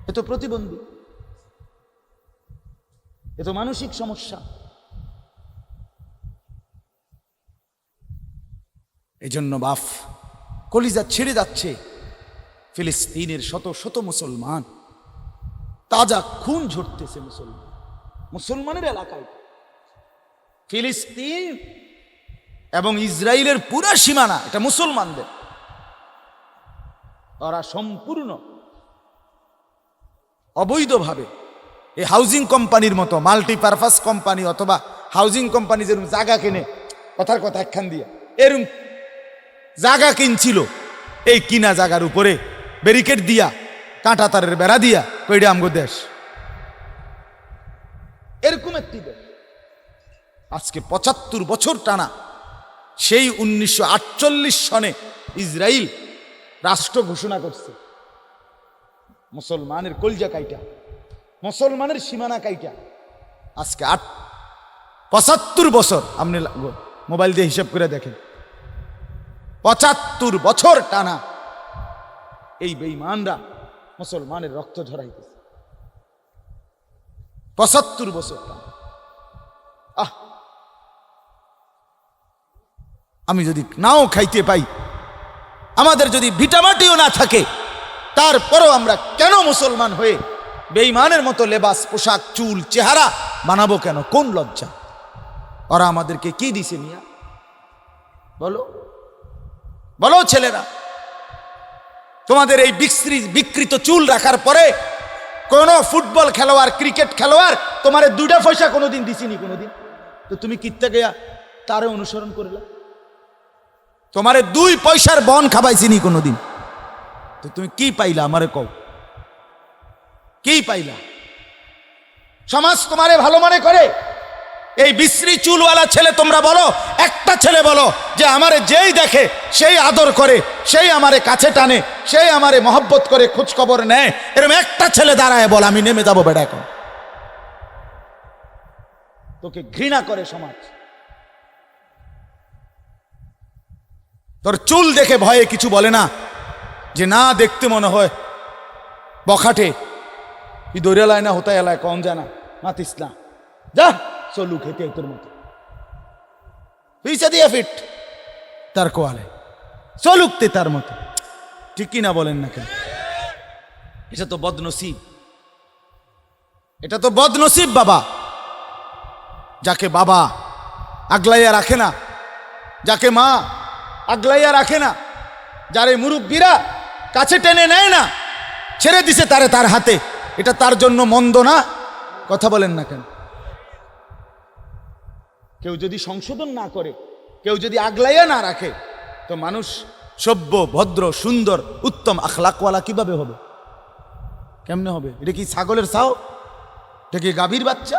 এ তো প্রতিবন্ধী, এ তো মানসিক সমস্যা। এই জন্য বাপ কলিজা ছেড়ে যাচ্ছে। ফিলিস্তিনের শত শত মুসলমান, তাজা খুন ঝরতেছে মুসলমান, মুসলমানের এলাকায়। ফিলিস্তিন এবং ইসরায়েলের পুরা সীমানা এটা মুসলমানদের। ওরা সম্পূর্ণ অবৈধভাবে এই হাউজিং কোম্পানির মতো, মাল্টিপারপাস কোম্পানি অথবা হাউজিং কোম্পানি যেরকম জায়গা কেনে, কথার কথা একখান দিয়া এরকম জায়গা কিনছিল, এই কিনা জায়গার উপরে ব্যারিকেড দিয়া, কাঁটা তারের বেড়া দিয়া, কইডা আমগো দেশ। এরকম একটি দেশ আজকে 75 বছর টানা, সেই 1948 সনে ইসরায়েল রাষ্ট্র ঘোষণা করছে। মুসলমানের কলজা কাইটা, মুসলমানের সীমানা কাইটা আজকে 75 বছর। আপনি মোবাইল দিয়ে হিসাব করে দেখেন, 75 বছর টানা এই বেঈমানরা মুসলমানের রক্ত ঝরাইতেছে। 75 বছর টানা। আমি যদি নাও খাইতে পাই, আমাদের যদি ভিটামাটিও না থাকে, তারপরও আমরা কেন মুসলমান হয়ে বেঈমানের মতো লেবাস, পোশাক, চুল, চেহারা বানাবো কেন? কোন লজ্জা? ওরা আমাদেরকে কি দিছে মিয়া? বলো বলো ছেলেরা, তোমাদের এই বিকৃত চুল রাখার পরে কোন ফুটবল খেলোয়াড়, ক্রিকেট খেলোয়াড় তোমার 2টা পয়সা কোনোদিন দিছিনি? কোনোদিন? তো তুমি কিত্তে গিয়া তারে অনুসরণ করলা? তোমারে 2 পয়সার বন খাবাইছিনি কোনোদিন? তো তুমি কি পাইলা আমারে কও, কি পাইলা? সমাজ তোমারে ভালো মনে করে। এই বিশ্রী চুলওয়ালা ছেলে তোমরা বলো, একটা ছেলে বলো যে আমারে যেই দেখে সেই আদর করে, সেই আমারে কাছে টানে, সেই আমারে মহব্বত করে, খোঁজ খবর নেয়, এরকম একটা ছেলে দাঁড়ায় বল আমি নেমে যাবো বেটা এখন। তোকে ঘৃণা করে সমাজ। তোর চুল দেখে ভয়ে কিছু বলে না, যে না দেখতে মনে হয় বখাটে, ই দৌড়ে এলায় না হতে এলায় কম জানা মাতিস না, যা চলু খেতে তোর মতো পিছে দিয়ে ফিট তার কোয়ালে চলুকতে তার মতো। ঠিক কিনা বলেন না কেন? এটা তো বদনসিব, এটা তো বদনসিব বাবা। যাকে বাবা আগলাইয়া রাখে না, যাকে মা আগলাইয়া রাখে না, যারে মুরব্বীরা কাছে টেনে নেয় না, ছেড়ে দিছে তারে তার হাতে, এটা তার জন্য মন্দ না? কথা বলেন না কেন? কেউ যদি সংশোধন না করে, কেউ যদি আগলাইয়া না রাখে, তো মানুষ সভ্য, ভদ্র, সুন্দর, উত্তম আখলাকওয়ালা কিভাবে হবে? কেমনে হবে? এটা কি ছাগলের ছাও? এটা কি গাভীর বাচ্চা?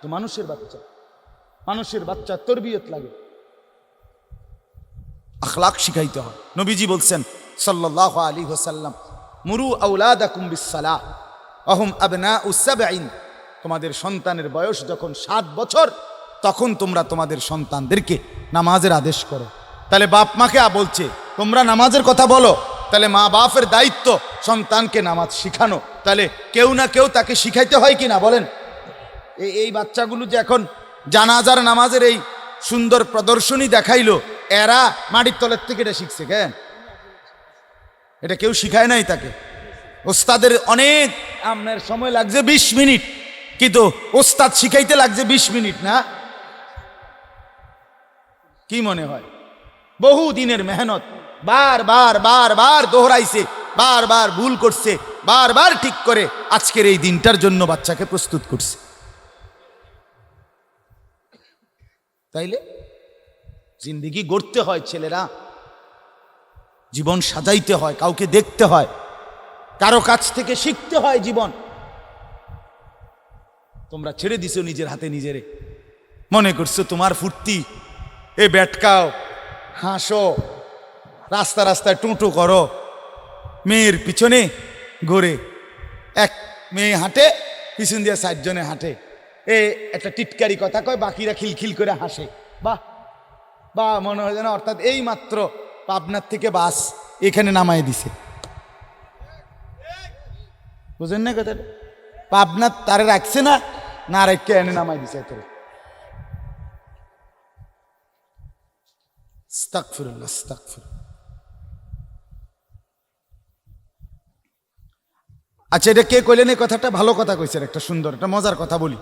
তো মানুষের বাচ্চা। মানুষের বাচ্চা তরবিয়ত লাগে, আখলাক শিখাইতে হয়। নবীজি বলছেন সাল্লাল্লাহু আলাইহি ওয়াসাল্লাম, মুরু আওলাদাকুম বিসসালাহ ওয়াহুম আবনাউ সাবঈন। তোমাদের সন্তানের বয়স যখন 7 বছর, তখন তোমরা তোমাদের সন্তানদেরকে নামাজের আদেশ করো। তাহলে বাপ মাকে বলছে তোমরা নামাজের কথা বলো, তাহলে মা বাপের দায়িত্ব সন্তানকে নামাজ শিখানো। তাহলে কেউ না কেউ তাকে শিখাইতে হয় কি না বলেন? এই বাচ্চাগুলো যে এখন জানাজার নামাজের এই সুন্দর প্রদর্শনী দেখাইলো, এরা মাটির তলের থেকে এটা শিখছে কেন? এটা কেউ শিখায় নাই তাকে। ওস্তাদের অনেক আপনার সময় লাগছে 20 মিনিট, কিন্তু ওস্তাদ শিখাইতে লাগছে 20 মিনিট না? কি মনে হয়? বহু দিনের মেহনত, বার দোহরাইছে, বারবার ভুল করছে, বারবার ঠিক করে আজকের এই দিনটার জন্য বাচ্চাকে প্রস্তুত করছে। তাইলে জিন্দেগি গড়তে হয় ছেলেরা, জীবন সাজাইতে হয়, কাউকে দেখতে হয়, কারো কাছ থেকে শিখতে হয় জীবন। তোমরা ছেড়ে দিছো নিজের হাতে নিজেরে, মনে করছো তোমার ফুর্তি, এ ব্যাটকাও, হাসো, রাস্তা রাস্তায় টুঁটু করো, মেয়ের পিছনে ঘোরে, এক মেয়ে হাঁটে, পিছন দিয়ে 4 জনে হাঁটে, এ একটা টিটকারি কথা কয়, বাকিরা খিলখিল করে হাসে। বাহ বা মনে হয় যেন অর্থাৎ এই মাত্র পাবনার থেকে বাস এখানে নামাই দিছে। বুঝেন না কথা? পাবনার তারে রাখছে না, না রেখে এনে নামাই দিছে। তোর আস্তাগফিরুল্লাহ, আস্তাগফিরুল্লাহ। আচ্ছা, এটা কে কইলেন এই কথাটা? ভালো কথা কইছেন, একটা সুন্দর, একটা মজার কথা বলি।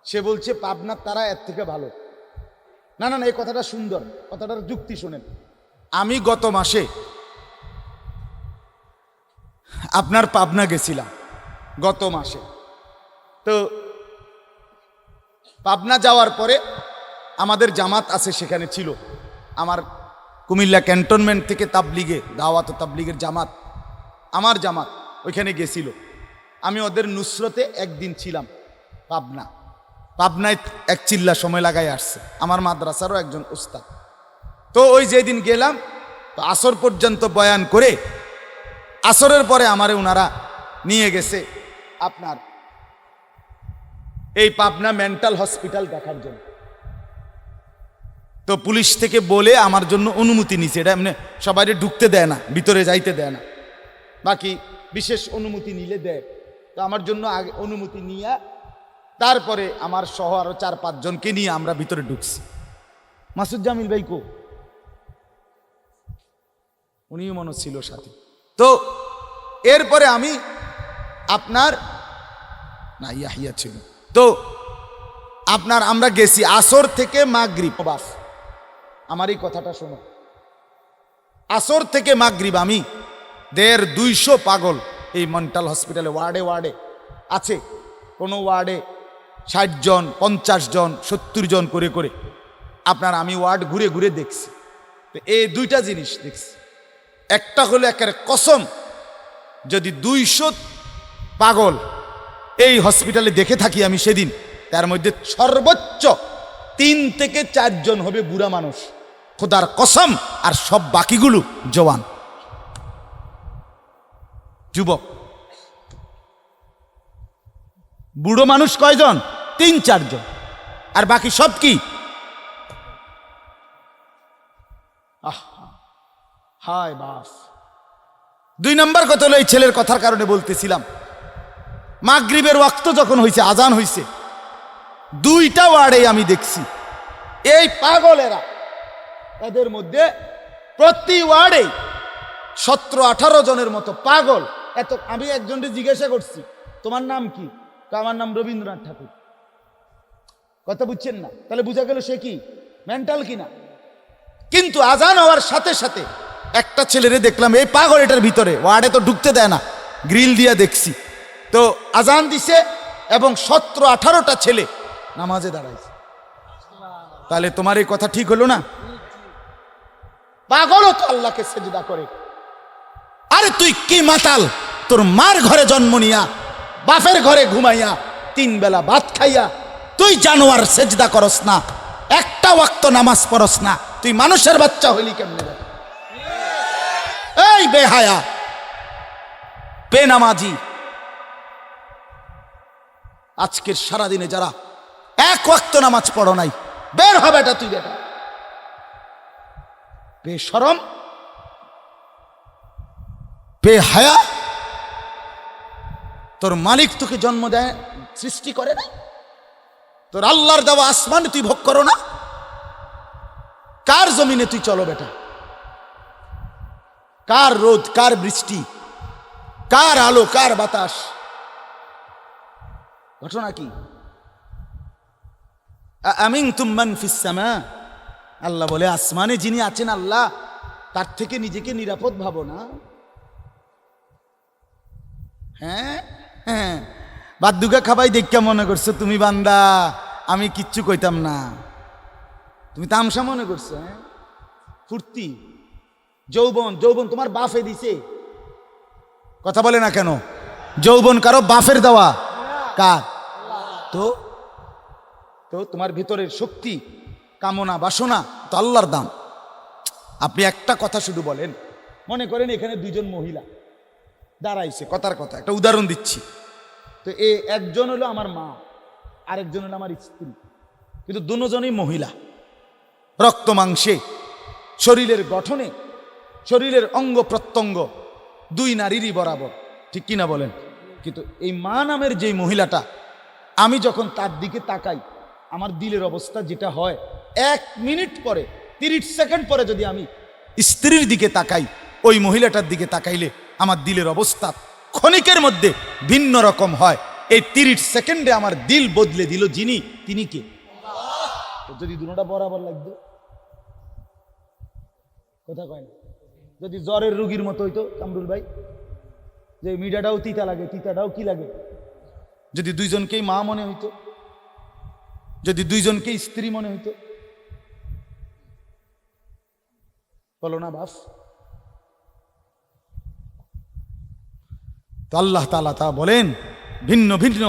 সে বলছে পাবনার তারা এর থেকে ভালো। না না না, এই কথাটা সুন্দর, কথাটার যুক্তি শোনেন। আমি গত মাসে আপনার পাবনা গেছিলাম, গত মাসে। তো পাবনা যাওয়ার পরে আমাদের জামাত আছে, সেখানে ছিল আমার কুমিল্লা ক্যান্টনমেন্ট থেকে তাবলিগে, দাওয়াত তাবলিগের জামাত, আমার জামাত ওইখানে গেছিল। আমি ওদের নুসরতে একদিন ছিলাম পাবনায় 1 চিল্লা সময় লাগাই আসছে, আমার মাদ্রাসারও একজন উস্তাদ। তো ওই যেদিন গেলাম, তো আসর পর্যন্ত বয়ান করে, আসরের পরে আমারে ওনারা নিয়ে গেছে আপনার এই পাবনা মেন্টাল হসপিটাল দেখার জন্য। তো পুলিশ থেকে বলে আমার জন্য অনুমতি নিছে, এটা এমনি সবাই ঢুকতে দেয় না, ভিতরে যাইতে দেয় না, বাকি বিশেষ অনুমতি নিলে দেয়। তো আমার জন্য আগে অনুমতি নিয়ে তারপরে আমার সহ আরো 4-5 জনকে নিয়ে আমরা ভিতরে ঢুকছি। মাসুদ জামিল ভাই কো, উনিও মনে ছিল সাথে। তো এরপরে আমি আপনার না ইয়াহিয়া ছিল। তো আপনার আমরা গেছি আসর থেকে মাগরিব। বাস আমার এই কথাটা শোনো, আসর থেকে মাগরিব আমি 150-200 পাগল এই মেন্টাল হসপিটালে ওয়ার্ডে ওয়ার্ডে আছে। কোনো ওয়ার্ডে 60 জন, 50 জন, 70 জন করে করে আপনার আমি ওয়ার্ড ঘুরে ঘুরে দেখছি। তো এই 2টা জিনিস দেখছি। একটা হলো একের কসম, যদি 200 পাগল এই হসপিটালে দেখে থাকি আমি সেদিন, তার মধ্যে সর্বোচ্চ 3 থেকে 4 জন হবে বুড়া মানুষ, খোদার কসম, আর সব বাকিগুলো জওয়ান যুবক। বুড়ো মানুষ কয়জন? 3-4 জন, আর বাকি সব কি? হায় বাস। 2 নম্বর কথা হলো, এই ছেলের কথার কারণে বলতেছিলাম, মাগরিবের ওয়াক্ত যখন হয়েছে, আজান হয়েছে, 2টা ওয়ার্ডে আমি দেখছি এই পাগলেরা, এদের মধ্যে প্রতি ওয়ার্ডে 17-18 জনের মতো পাগল। এত আমি একজনকে জিজ্ঞাসা করছি, তোমার নাম কি? আমার নাম রবীন্দ্রনাথ ঠাকুর। কথা বুঝছেন না? তাহলে বুঝা গেল সে কি মেন্টাল কিনা। কিন্তু আজান হওয়ার সাথে সাথে একটা ছেলেরে দেখলাম, এই পাগল এটার ভিতরে, ওয়ার্ডে তো ঢুকতে দেয় না, গ্রিল দিয়া দেখছি তো, আজান দিছে এবং 17-18টা ছেলে নামাজে দাঁড়াইছে। তাহলে তোমার এই কথা ঠিক হলো না? পাগলও তো আল্লাহকে সেজদা করে। আরে তুই কি মাতাল, তোর মার ঘরে জন্ম নিয়া, বাপের ঘরে ঘুমাইয়া, 3 বেলা ভাত খাইয়া তুই জানোয়ার সেজদা করস না, একটা ওয়াক্ত নামাজ পড়স না, তুই মানুষের বাচ্চা হইলি কেমনে? এই বেহায়া বেনামাজি, আজকের সারাদিনে যারা 1 ওয়াক্ত নামাজ পড়ো নাই, বের হবে এটা তুই বেটা, বেশরম বেহায়া। তোর মালিক তোকে জন্ম দেয়, সৃষ্টি করে না? তোর আল্লাহর দেওয়া আসমান তুই ভোগ করো না? কার জমিনে তুই চলো বেটা? কার রোদ, কার বৃষ্টি, কার আলো, কার বাতাস? ঘটনা কি? আমিনতুম মান ফিস সামা, আল্লাহ বলে আসমানে যিনি আছেন আল্লাহ, তার থেকে নিজেকে নিরাপদ ভাবো না? হ্যাঁ হ্যাঁ, বাদ্দুকা খাবাই দেখা মনে করছো তুমি বান্দা, আমি কিচ্ছু কইতাম না, তুমি তামসা মনে করছো? হ্যাঁ, ফুর্তি, যৌবন, যৌবন তোমার বাফে দিছে। কথা বলে না কেন? যৌবন কারো বাফের দেওয়া? কার? তো তো তোমার ভিতরের শক্তি, কামনা, বাসনা তো আল্লাহর দান। আপনি একটা কথা শুধু বলেন, মনে করেন এখানে 2 জন মহিলা দাঁড়াইছে, কথার কথা একটা উদাহরণ দিচ্ছি, তো একজন হলো আমার মা, আরেকজন হলো আমার স্ত্রী, কিন্তু দুজনই মহিলা, রক্ত মাংসে, শরীরের গঠনে, শরীরের অঙ্গ প্রত্যঙ্গ 2 নারীরই বরাবর, ঠিক কিনা বলেন? কিন্তু এই মা নামের যে মহিলাটা, আমি যখন তার দিকে তাকাই, আমার দিলের অবস্থা যেটা হয়, 1 মিনিট পরে, 30 সেকেন্ড পরে যদি আমি স্ত্রীর দিকে তাকাই, ওই মহিলাটার দিকে তাকাইলে আমার দিলের অবস্থা ক্ষণিকের মধ্যে ভিন্ন রকম হয়। এই 30 সেকেন্ডে আমার দিল বদলে দিল যিনি, তিনি কে? যদি দুটোটা বরাবর লাগবে, কথা কয় না? যদি জ্বরের রোগীর মতো হইতো কামরুল ভাই, যে মিঠাটাও তিতা লাগে, তিতাটাও কি লাগে, যদি 2 জনকেই মা মনে হইতো, যদি 2 জনকেই স্ত্রী মনে হইতো, বলো না বাস? তো আল্লাহ তাআলা তা বলেন, ভিন্ন ভিন্ন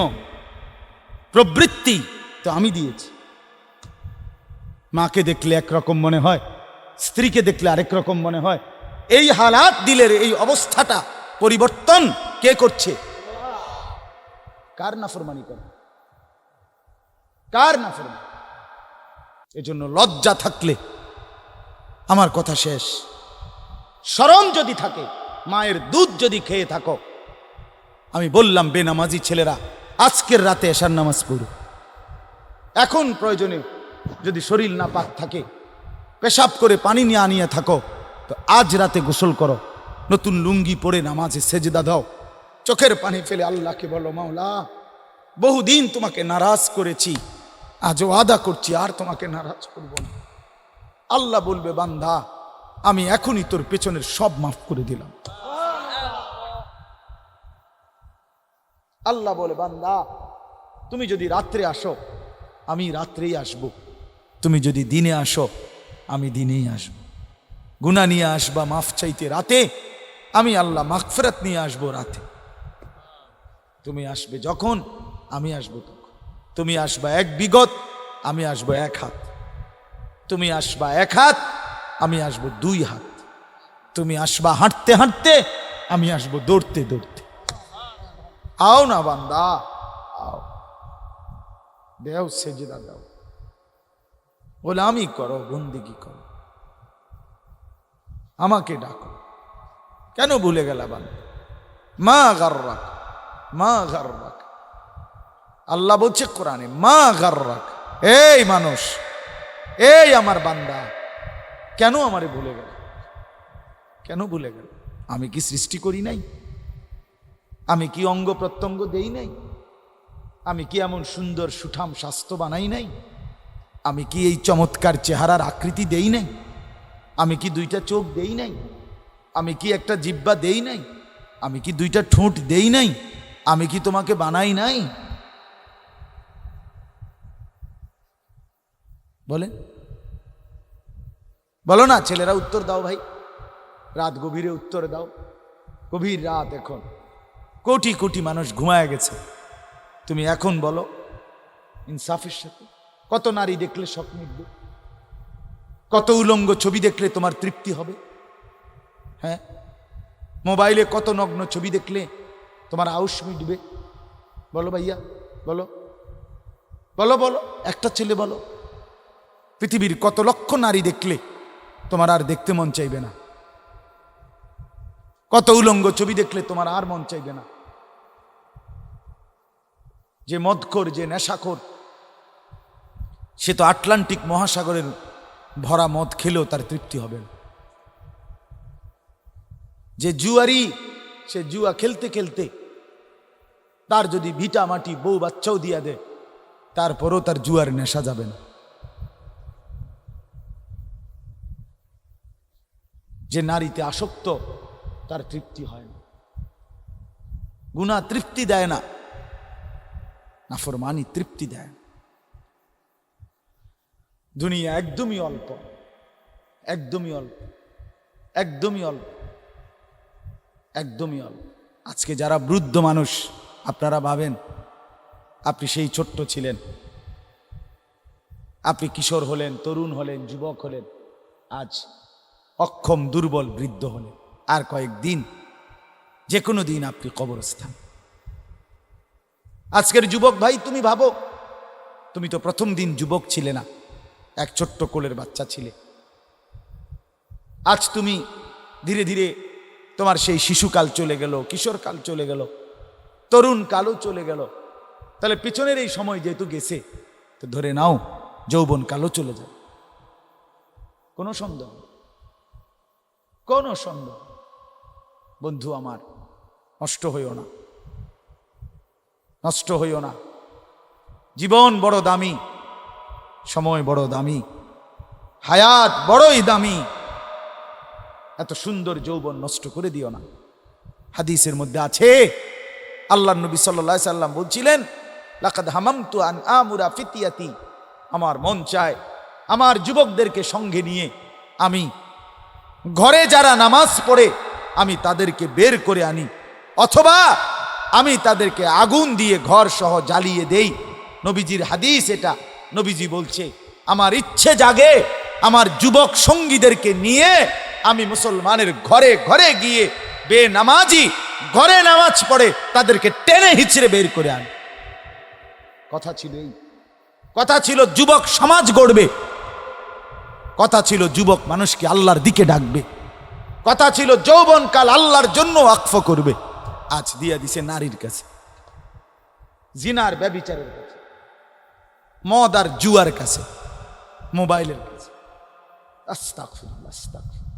প্রবৃত্তি তো আমি দিয়েছি। মাকে দেখলে একরকম মনে হয়, স্ত্রীকে দেখলে আরেক রকম মনে হয়। এই হালাত, দিলের এই অবস্থাটা পরিবর্তন কে করছে? কার নাফরমানি করে? কার নাফরমানি? এজন্য লজ্জা থাকলে, আমার কথা শেষ, শরম যদি থাকে, মায়ের দুধ যদি খেয়ে থাকো, আমি বললাম বেনামাজি ছেলেরা আজকের রাতে এশার নামাজ পড়ো। এখন প্রয়োজনে যদি শরীর না পাক থাকে, পেশাব করে পানি নিয়ে আনিয়ে থাকো, তো আজ রাতে গোসল করো, নতুন লুঙ্গি পরে নামাজে সেজদা দাও, চোখের পানি ফেলে আল্লাহকে বলো, মাওলা বহুদিন তোমাকে নারাজ করেছি, আজ ওয়াদা করছি আর তোমাকে নারাজ করব না। আল্লাহ বলবে, বান্দা আমি এখনই তোর পেছনের সব মাফ করে দিলাম। আল্লাহ বলে, বান্দা তুমি যদি রাত্রে আসো, আমি রাত্রেই আসব, তুমি যদি দিনে আসো, আমি দিনেই আসব। গুনাহ নিয়ে আসবা মাফ চাইতে রাতে, আমি আল্লাহ মাগফিরাত নিয়ে আসবো রাতে। তুমি আসবে যখন, আমি আসবো তখন। তুমি আসবা এক বিগত, আমি আসবো এক হাত। তুমি আসবা এক হাত, আমি আসবো দুই হাত। তুমি আসবা হাঁটতে হাঁটতে, আমি আসবো দৌড়তে দৌড়তে। আও না বান্দা, আও, দেও সেজদা দাও, গোলামি করো, বন্দেগী করো, আমাকে ডাকো। কেন ভুলে গেলা বান্দা? মা গাররাক, মা গাররাক। আল্লাহ বলছে কোরআনে, মা গাররাক। এই মানুষ, এই আমার বান্দা, কেন আমারে ভুলে গেল? কেন ভুলে গেল? আমি কি সৃষ্টি করি নাই? আমি কি অঙ্গ প্রত্যঙ্গ দেই নাই? আমি কি এমন সুন্দর সুঠাম স্বাস্থ্য বানাই নাই? আমি কি এই চমৎকার চেহারার আকৃতি দেই নাই? আমি কি দুইটা চোখ দেই নাই? আমি কি একটা জিহ্বা দেই নাই? আমি কি দুইটা ঠোঁট দেই নাই? আমি কি তোমাকে বানাই নাই? বলেন, বলো না ছেলেরা, উত্তর দাও ভাই। রাত গভীরে উত্তর দাও। গভীর রাত, এখন কোটি কোটি মানুষ ঘুমায় গেছে। তুমি এখন বলো ইনসাফের সাথে। কত নারী দেখলে শখ মিটবে? কত উলঙ্গ ছবি দেখলে তোমার তৃপ্তি হবে? হ্যাঁ, মোবাইলে কত নগ্ন ছবি দেখলে তোমার আউশ মিটবে? বলো ভাইয়া, বলো বলো বলো, একটা ছেলে বলো। পৃথিবীর কত লক্ষ নারী দেখলে তোমার আর দেখতে মন চাইবে না? কত উলঙ্গ ছবি দেখলে তোমার আর মন চাইবে না? যে মদখোর, যে নেশাখোর, সে তো আটলান্টিক মহাসাগরের ভরা মদ খেলেও তার তৃপ্তি হবে না। যে জুয়ারি, সে জুয়া খেলতে খেলতে তার যদি ভিটা মাটি বউ বাচ্চাও দিয়া দেয়, তারপরও তার জুয়ার নেশা যাবে না। যে নারীতে আসক্ত, তার তৃপ্তি হয় না। গুনাহ তৃপ্তি দেয় না, নাফরমানি তৃপ্তি দেয়। দুনিয়া একদমই অল্প, একদমই অল্প, একদমই অল্প, একদমই অল্প। আজকে যারা বৃদ্ধ মানুষ, আপনারা ভাবেন আপনি সেই ছোট্ট ছিলেন, আপনি কিশোর হলেন, তরুণ হলেন, যুবক হলেন, আজ অক্ষম দুর্বল বৃদ্ধ হলেন। আর কয়েকদিন, যে কোনো দিন আপনি কবরস্থান। আজকের যুবক ভাই, তুমি ভাবো, তুমি তো প্রথম দিন যুবক ছিলে না, এক ছোট্ট কোলের বাচ্চা ছিলে। আজ তুমি ধীরে ধীরে তোমার সেই শিশুকাল চলে গেল, কিশোরকাল চলে গেল, তরুণ কালও চলে গেল। তাহলে পিছনের এই সময় যেহেতু গেছে, তো ধরে নাও যৌবন কালও চলে যায়। কোনো সন্দেহ, কোনো সন্দেহ। বন্ধু আমার, নষ্ট হইও না, নষ্ট হইও না। জীবন বড় দামি, সময় বড় দামি, হায়াত বড়ই দামি। এত সুন্দর যৌবন নষ্ট করে দিও না। হাদিসের মধ্যে আছে, আল্লাহর নবী সাল্লাল্লাহু আলাইহি সাল্লাম বলছিলেন, লাকাদ হামামতু আন আমুরা ফিতিয়াতি, আমার মন চায় আমার যুবকদেরকে সঙ্গে নিয়ে আমি ঘরে যারা নামাজ পড়ে আমি তাদেরকে বের করে আনি, অথবা আমি তাদেরকে আগুন দিয়ে ঘর সহ জ্বালিয়ে দেই। নবীজির হাদিস এটা। নবীজি বলছে, আমার ইচ্ছে জাগে আমার যুবক সঙ্গীদেরকে নিয়ে আমি মুসলমানের ঘরে ঘরে গিয়ে বেনামাজি ঘরে নামাজ পড়ে তাদেরকে টেনে হিচড়ে বের করে আনি। কথা ছিল এই, কথা ছিল যুবক সমাজ গড়বে, কথা ছিল যুবক মানুষকে আল্লাহর দিকে ডাকবে, কথা ছিল যৌবনকাল আল্লাহর জন্য ওয়াকফ করবে। আজ দিয়া দিছে নারীর কাছে, জিনার ব্যভিচারের কাছে, মদ আর জুয়ার কাছে, মোবাইলের কাছে। আস্তাগফিরুল্লাহ, আস্তাগফিরুল্লাহ,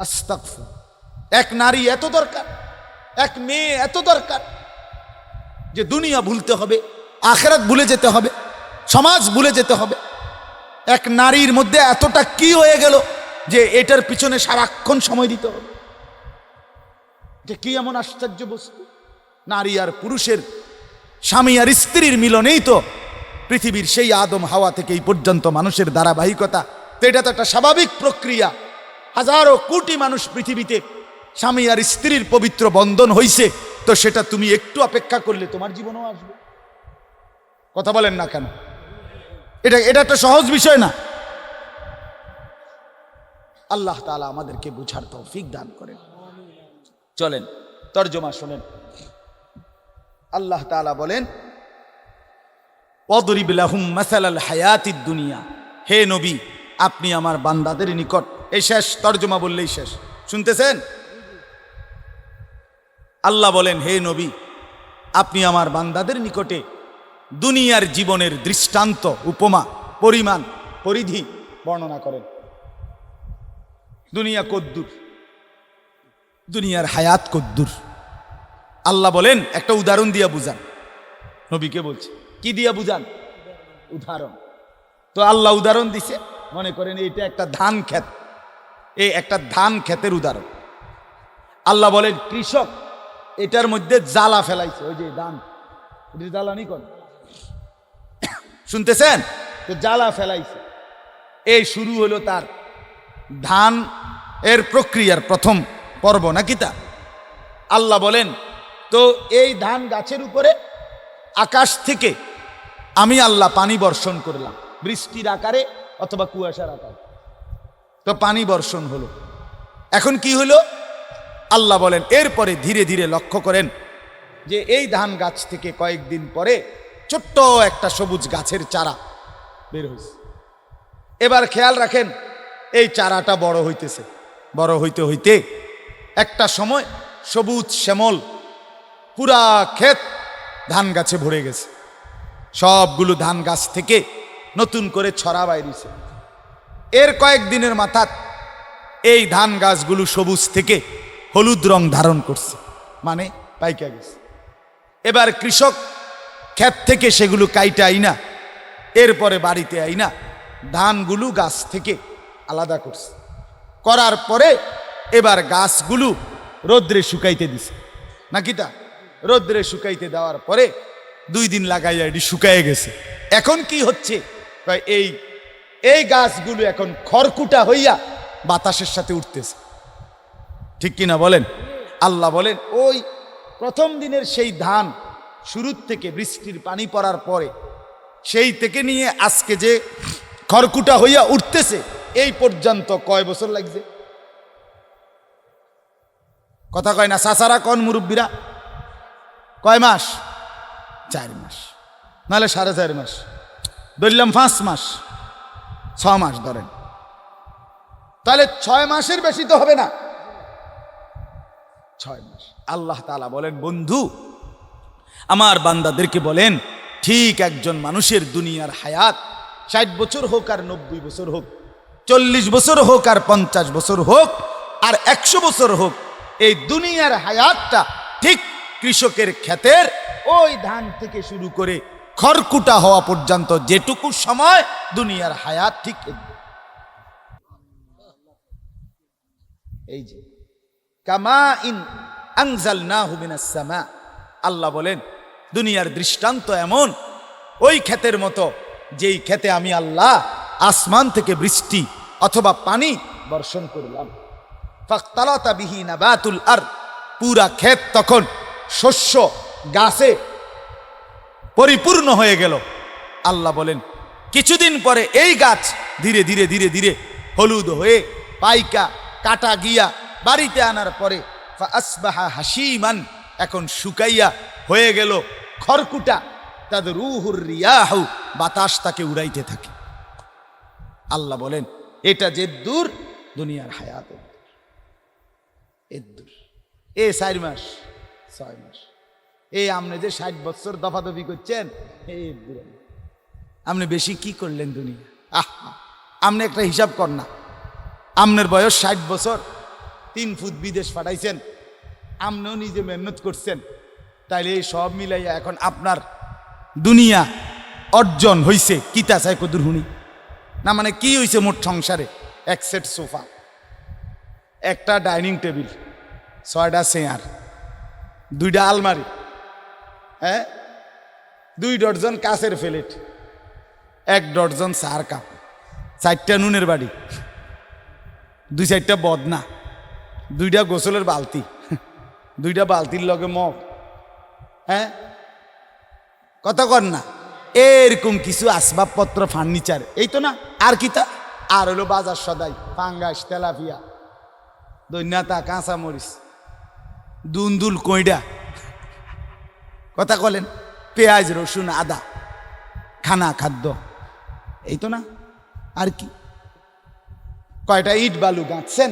আস্তাগফিরুল্লাহ। এক নারী এত দরকার, এক মেয়ে এত দরকার যে দুনিয়া ভুলতে হবে, আখিরাত ভুলে যেতে হবে, সমাজ ভুলে যেতে হবে। এক নারীর মধ্যে এতটা কি হয়ে গেল যে এটার পিছনে সারাক্ষণ সময় দিতে হবে? যে কি এমন আশ্চর্য বস্তু! নারী আর পুরুষের, স্বামী আর স্ত্রীর মিলনেই তো পৃথিবীর সেই আদম হাওয়া থেকে এই পর্যন্ত মানুষের ধারাবাহিকতা। তো এটা তো একটা স্বাভাবিক প্রক্রিয়া। হাজারো কোটি মানুষ পৃথিবীতে স্বামী আর স্ত্রীর পবিত্র বন্ধন হইছে, তো সেটা তুমি একটু অপেক্ষা করলে তোমার জীবনেও আসবে। কথা বলেন না কেন? এটা একটা সহজ বিষয় না। আল্লাহ তাআলা আমাদেরকে বুঝার তৌফিক দান করেন। চলেন তরজমা শোনেন। আল্লাহ তাআলা বলেন, ওয়াদরিব লাহুম মাসালাল হায়াতিদ দুনিয়া। হে নবী, আপনি আমার বান্দাদের নিকট, এই শেষ তরজমা বললেই শেষ, শুনতেছেন? আল্লাহ বলেন, হে নবী, আপনি আমার বান্দাদের নিকটে দুনিয়ার জীবনের দৃষ্টান্ত, উপমা, পরিমাণ, পরিধি বর্ণনা করেন। দুনিয়া কদ্দুর, দুনিয়ার হায়াত কদ্দুর। আল্লাহ বলেন একটা উদাহরণ দিয়া বুঝান। নবীকে বলছে, কি দিয়া বুঝান? উদাহরণ। তো আল্লাহ উদাহরণ দিছে, মনে করেন এটা একটা ধান ক্ষেত, এই একটা ধান ক্ষেতের উদাহরণ। আল্লাহ বলেন কৃষক এটার মধ্যে জ্বালা ফেলাইছে, ওই যে ধান, জ্বালানি কর, শুনতেছেন? তো জ্বালা ফেলাইছে। এই শুরু হলো তার ধান এর প্রক্রিয়ার প্রথম পর্ব, নাকি তা? আল্লাহ বলেন, তো এই ধান গাছের উপরে আকাশ থেকে আমি আল্লাহ পানি বর্ষণ করলাম, বৃষ্টির আকারে অথবা কুয়াশার আকারে। তো পানি বর্ষণ হলো। এখন কি হলো? আল্লাহ বলেন এরপরে ধীরে ধীরে লক্ষ্য করেন যে এই ধান গাছ থেকে কয়েকদিন পরে ছোট্ট একটা সবুজ গাছের চারা বের হয়েছে। এবার খেয়াল রাখেন, এই চারাটা বড় হইতেছে, বড় হইতে হইতে একটা সময় সবুজ শ্যামল পুরা ক্ষেত ধান গাছে ভরে গেছে। সবগুলো ধান গাছ থেকে নতুন করে ছড়া বাইরেছে। এর কয়েকদিনের মাথায় এই ধান গাছগুলো সবুজ থেকে হলুদ রং ধারণ করছে, মানে পাইকা গেছে। এবার কৃষক ক্ষেত থেকে সেগুলো কাইটা আইনা এরপরে বাড়িতে আইনা ধানগুলো গাছ থেকে আলাদা করছে। করার পরে এবার গাছগুলো রোদ্রে শুকাইতে দিছে, নাকি তা? রোদ্রে শুকাইতে দেওয়ার পরে 2 দিন লাগাইয়া এটি শুকাইয়ে গেছে। এখন কি হচ্ছে? এই গাছগুলো এখন খড়কুটা হইয়া বাতাসের সাথে উঠতেছে, ঠিক কিনা বলেন? আল্লাহ বলেন ওই প্রথম দিনের সেই ধান শুরুর থেকে বৃষ্টির পানি পড়ার পরে সেই থেকে নিয়ে আজকে যে খড়কুটা হইয়া উঠতেছে, এই পর্যন্ত কয় বছর লাগছে? কথা কয় না চাচারা, কোন মুরব্বীরা? কয় মাস? 4 মাস, নাহলে 4.5 মাস, ধরলাম 5 মাস, 6 মাস ধরেন, তাহলে 6 মাসের বেশি তো হবে না, 6 মাস। আল্লাহ তাআলা বলেন, বন্ধু আমার বান্দাদেরকে বলেন, ঠিক একজন মানুষের দুনিয়ার হায়াত 60 বছর হোক আর 90 বছর হোক, 40 বছর হোক আর 50 বছর হোক আর 100 বছর হোক, এই দুনিয়ার হায়াতটা ঠিক কৃষকের ক্ষেতের ওই ধান থেকে শুরু করে খড়কুটা হওয়া পর্যন্ত যেটুকু সময় দুনিয়ার হায়াত, ঠিক এই যে কামা ইন আনজালনাহু মিনাস সামা। আল্লাহ বলেন দুনিয়ার দৃষ্টান্ত এমন ওই ক্ষেতের মতো যেই ক্ষেতে আমি আল্লাহ আসমান থেকে বৃষ্টি অথবা পানি বর্ষণ করলাম। ফাখতালাতা বিহি নাবাতুল আরদ, পুরা ক্ষেত তখন শস্য গাছে পরিপূর্ণ হয়ে গেল। আল্লাহ বলেন কিছুদিন পরে এই গাছ ধীরে ধীরে ধীরে ধীরে হলুদ হয়ে পাইকা কাটা গিয়া বাড়িতে আনার পরে ফাসবাহা হাসিমান, এখন শুকাইয়া হয়ে গেল খড়কুটা। তাদরুহুর রিয়াহু, বাতাস তাকে উড়াইতে থাকে। আল্লাহ বলেন এটা যে দূর দুনিয়ার হায়াত, দূর। 4 মাস 6 মাস, আপনি যে 60 বছর দফাদফি করছেন, আপনি বেশি কি করলেন দুনিয়া? আপনি একটা হিসাব কর না, আপনার বয়স 60 বছর, 3 ফুট বিদেশ পাঠাইছেন, আপনিও নিজে মেহনত করছেন, তাইলে এই সব মিলাইয়া এখন আপনার দুনিয়া অর্জন হইছে কিতা চাই কদুর হুনি না, মানে কি হইছে মোট সংসারে? 1 সেট সোফা, একটা ডাইনিং টেবিল, 6টা চেয়ার, 2টা আলমারি, 2 ডজন কাচের প্লেট, 1 ডজন চার কাপ, 4টা নুনের বাড়ি, দুই চারটা বদনা, দুইটা গোসলের বালতি, দুইটা বালতির লগে মগ, হ্যাঁ কথা কর না, এরকম কিছু আসবাবপত্র ফার্নিচার, এই তো না, আর কি তা, আর হলো বাজার সদাই, পাঙ্গাস, তেলাপিয়া, দৈন্যাতা, কাঁচা মরিচ, দুন্দুল, কইডা, কথা বলেন, পেঁয়াজ, রসুন, আদা, খানা খাদ্য, এই তো না, আর কি, কয়টা ইট বালু গাঁথছেন,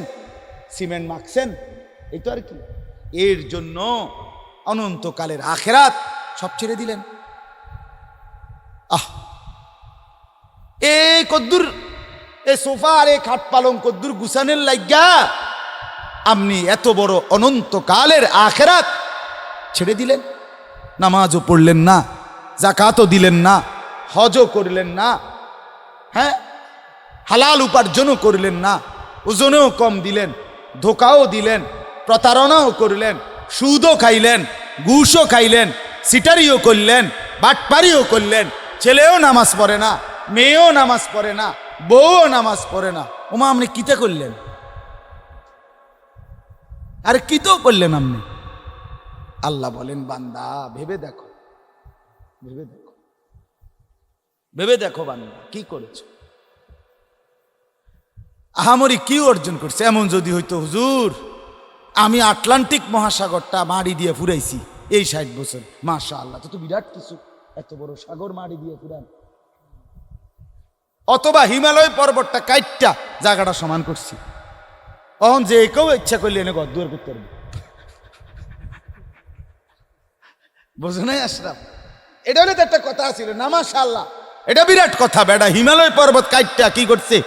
সিমেন্ট মাখছেন, এই তো আর কি। এর জন্য অনন্তকালের আখেরাত সব ছেড়ে দিলেন। কদ্দুর এ সোফা আর এ খাট পালং কদ্দুর গুছানের লাইগা আপনি এত বড় অনন্তকালের আখেরাত ছেড়ে দিলেন। নামাজও পড়লেন না, যাকাতও দিলেন না, হজও করলেন না, হ্যাঁ হালাল উপার্জনও করলেন না, ওজনেও কম দিলেন, ধোকাও দিলেন, প্রতারণাও করলেন, সুদও খাইলেন, ঘুষও খাইলেন, সিটারিও করলেন, বাটপারিও করলেন, ছেলেও নামাজ পড়ে না, মেয়েও নামাজ পড়ে না, বউও নামাজ পড়ে না। ওমা আপনি কিতে করলেন? আরে কিতেও করলেন আপনি? আল্লাহ বলেন, বান্দা ভেবে দেখো, ভেবে দেখো, ভেবে দেখো বান্দা কি করেছো, আহামরি কি অর্জন করছে। এমন যদি হইতো, হুজুর আমি আটলান্টিক মহাসাগরটা মাড়ি দিয়ে ফুরাইছি এই 60 বছর, মাশাআল্লাহ, তো বিরাট কিছু, এত বড় সাগর মাড়ি দিয়ে ফুরান। অথবা হিমালয় পর্বতটা কাইটটা জায়গাটা সমান করছি, অহন যে কেউ ইচ্ছা করলে এনে ঘর দুয়ার করতে পারবে, বোঝো নাই আশরাফ? এটা হলে তো একটা কথা ছিল না, মাশাআল্লাহ, এটা বিরাট কথা। বেটা হিমালয় পর্বত কাইটটা কি করছে,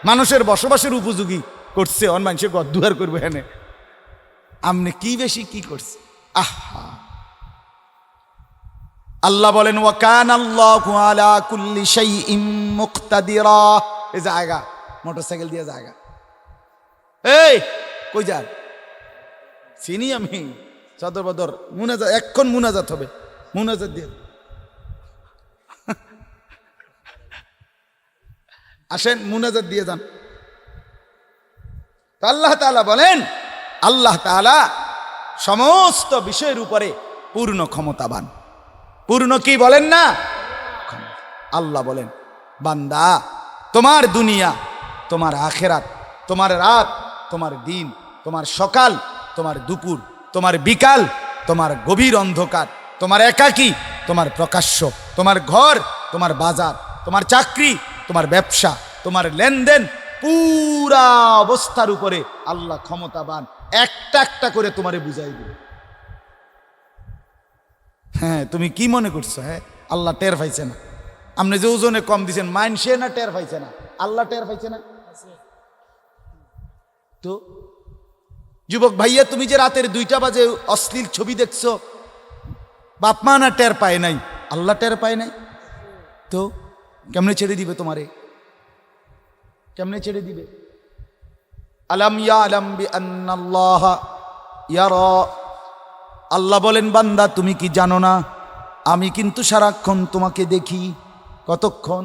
মানুষের বসবাসের উপযোগী করছে, অন মানুষের ঘর দুয়ার করবে এনে। আমনে কি বেশি কি করছে? আহা, আল্লাহ বলেন, ওয়া কানাল্লাহু আলা কুল্লি শাইইন মুকতাদিরা। এই জায়গা মোটরসাইকেল দিয়ে জায়গা, এই কই যান? চিনি আমি, সদর বদর মুনাজাত, এখন মুনাজাত হবে, মুনাজাত দিয়ে আসেন, মুনাজাত দিয়ে যান। আল্লাহ তাআলা বলেন, আল্লাহ তাআলা সমস্ত বিষয়ের উপরে পূর্ণ ক্ষমতাবান। পূর্ণ কি বলেন না? আল্লাহ বলেন, বান্দা তোমার দুনিয়া, তোমার আখেরাত, তোমার রাত, তোমার দিন, তোমার সকাল, তোমার দুপুর, তোমার বিকাল, তোমার গভীর অন্ধকার, তোমার একাকী, তোমার প্রকাশ্য, তোমার ঘর, তোমার বাজার, তোমার চাকরি, তোমার ব্যবসা, তোমার লেনদেন, পুরা অবস্থার উপরে আল্লাহ ক্ষমতাবান। একটা একটা করে তোমারে বুঝাই দিবে। হ্যাঁ, তুমি কি মনে করছো? হ্যাঁ, আল্লাহ টের পাইছে না? আপনি যে ওজনে কম দিচ্ছেন, মাইনসে না টের পাইছে না? আল্লাহ টের পাইছে না? তো যুবক ভাইয়া, তুমি যে রাতের 2টা বাজে অশ্লীল ছবি দেখছো, বাপ মা না টের পায় নাই? আল্লাহ টের পায় নাই? তো কেমনে ছেড়ে দিবে তোমারে? কেমনে ছেড়ে দিবে? আলাম ইয়ালাম বিআন্নাল্লাহ ইয়ারা। আল্লাহ বলেন, বান্দা তুমি কি জানো না আমি কিন্তু সারাক্ষণ তোমাকে দেখি। কতক্ষণ?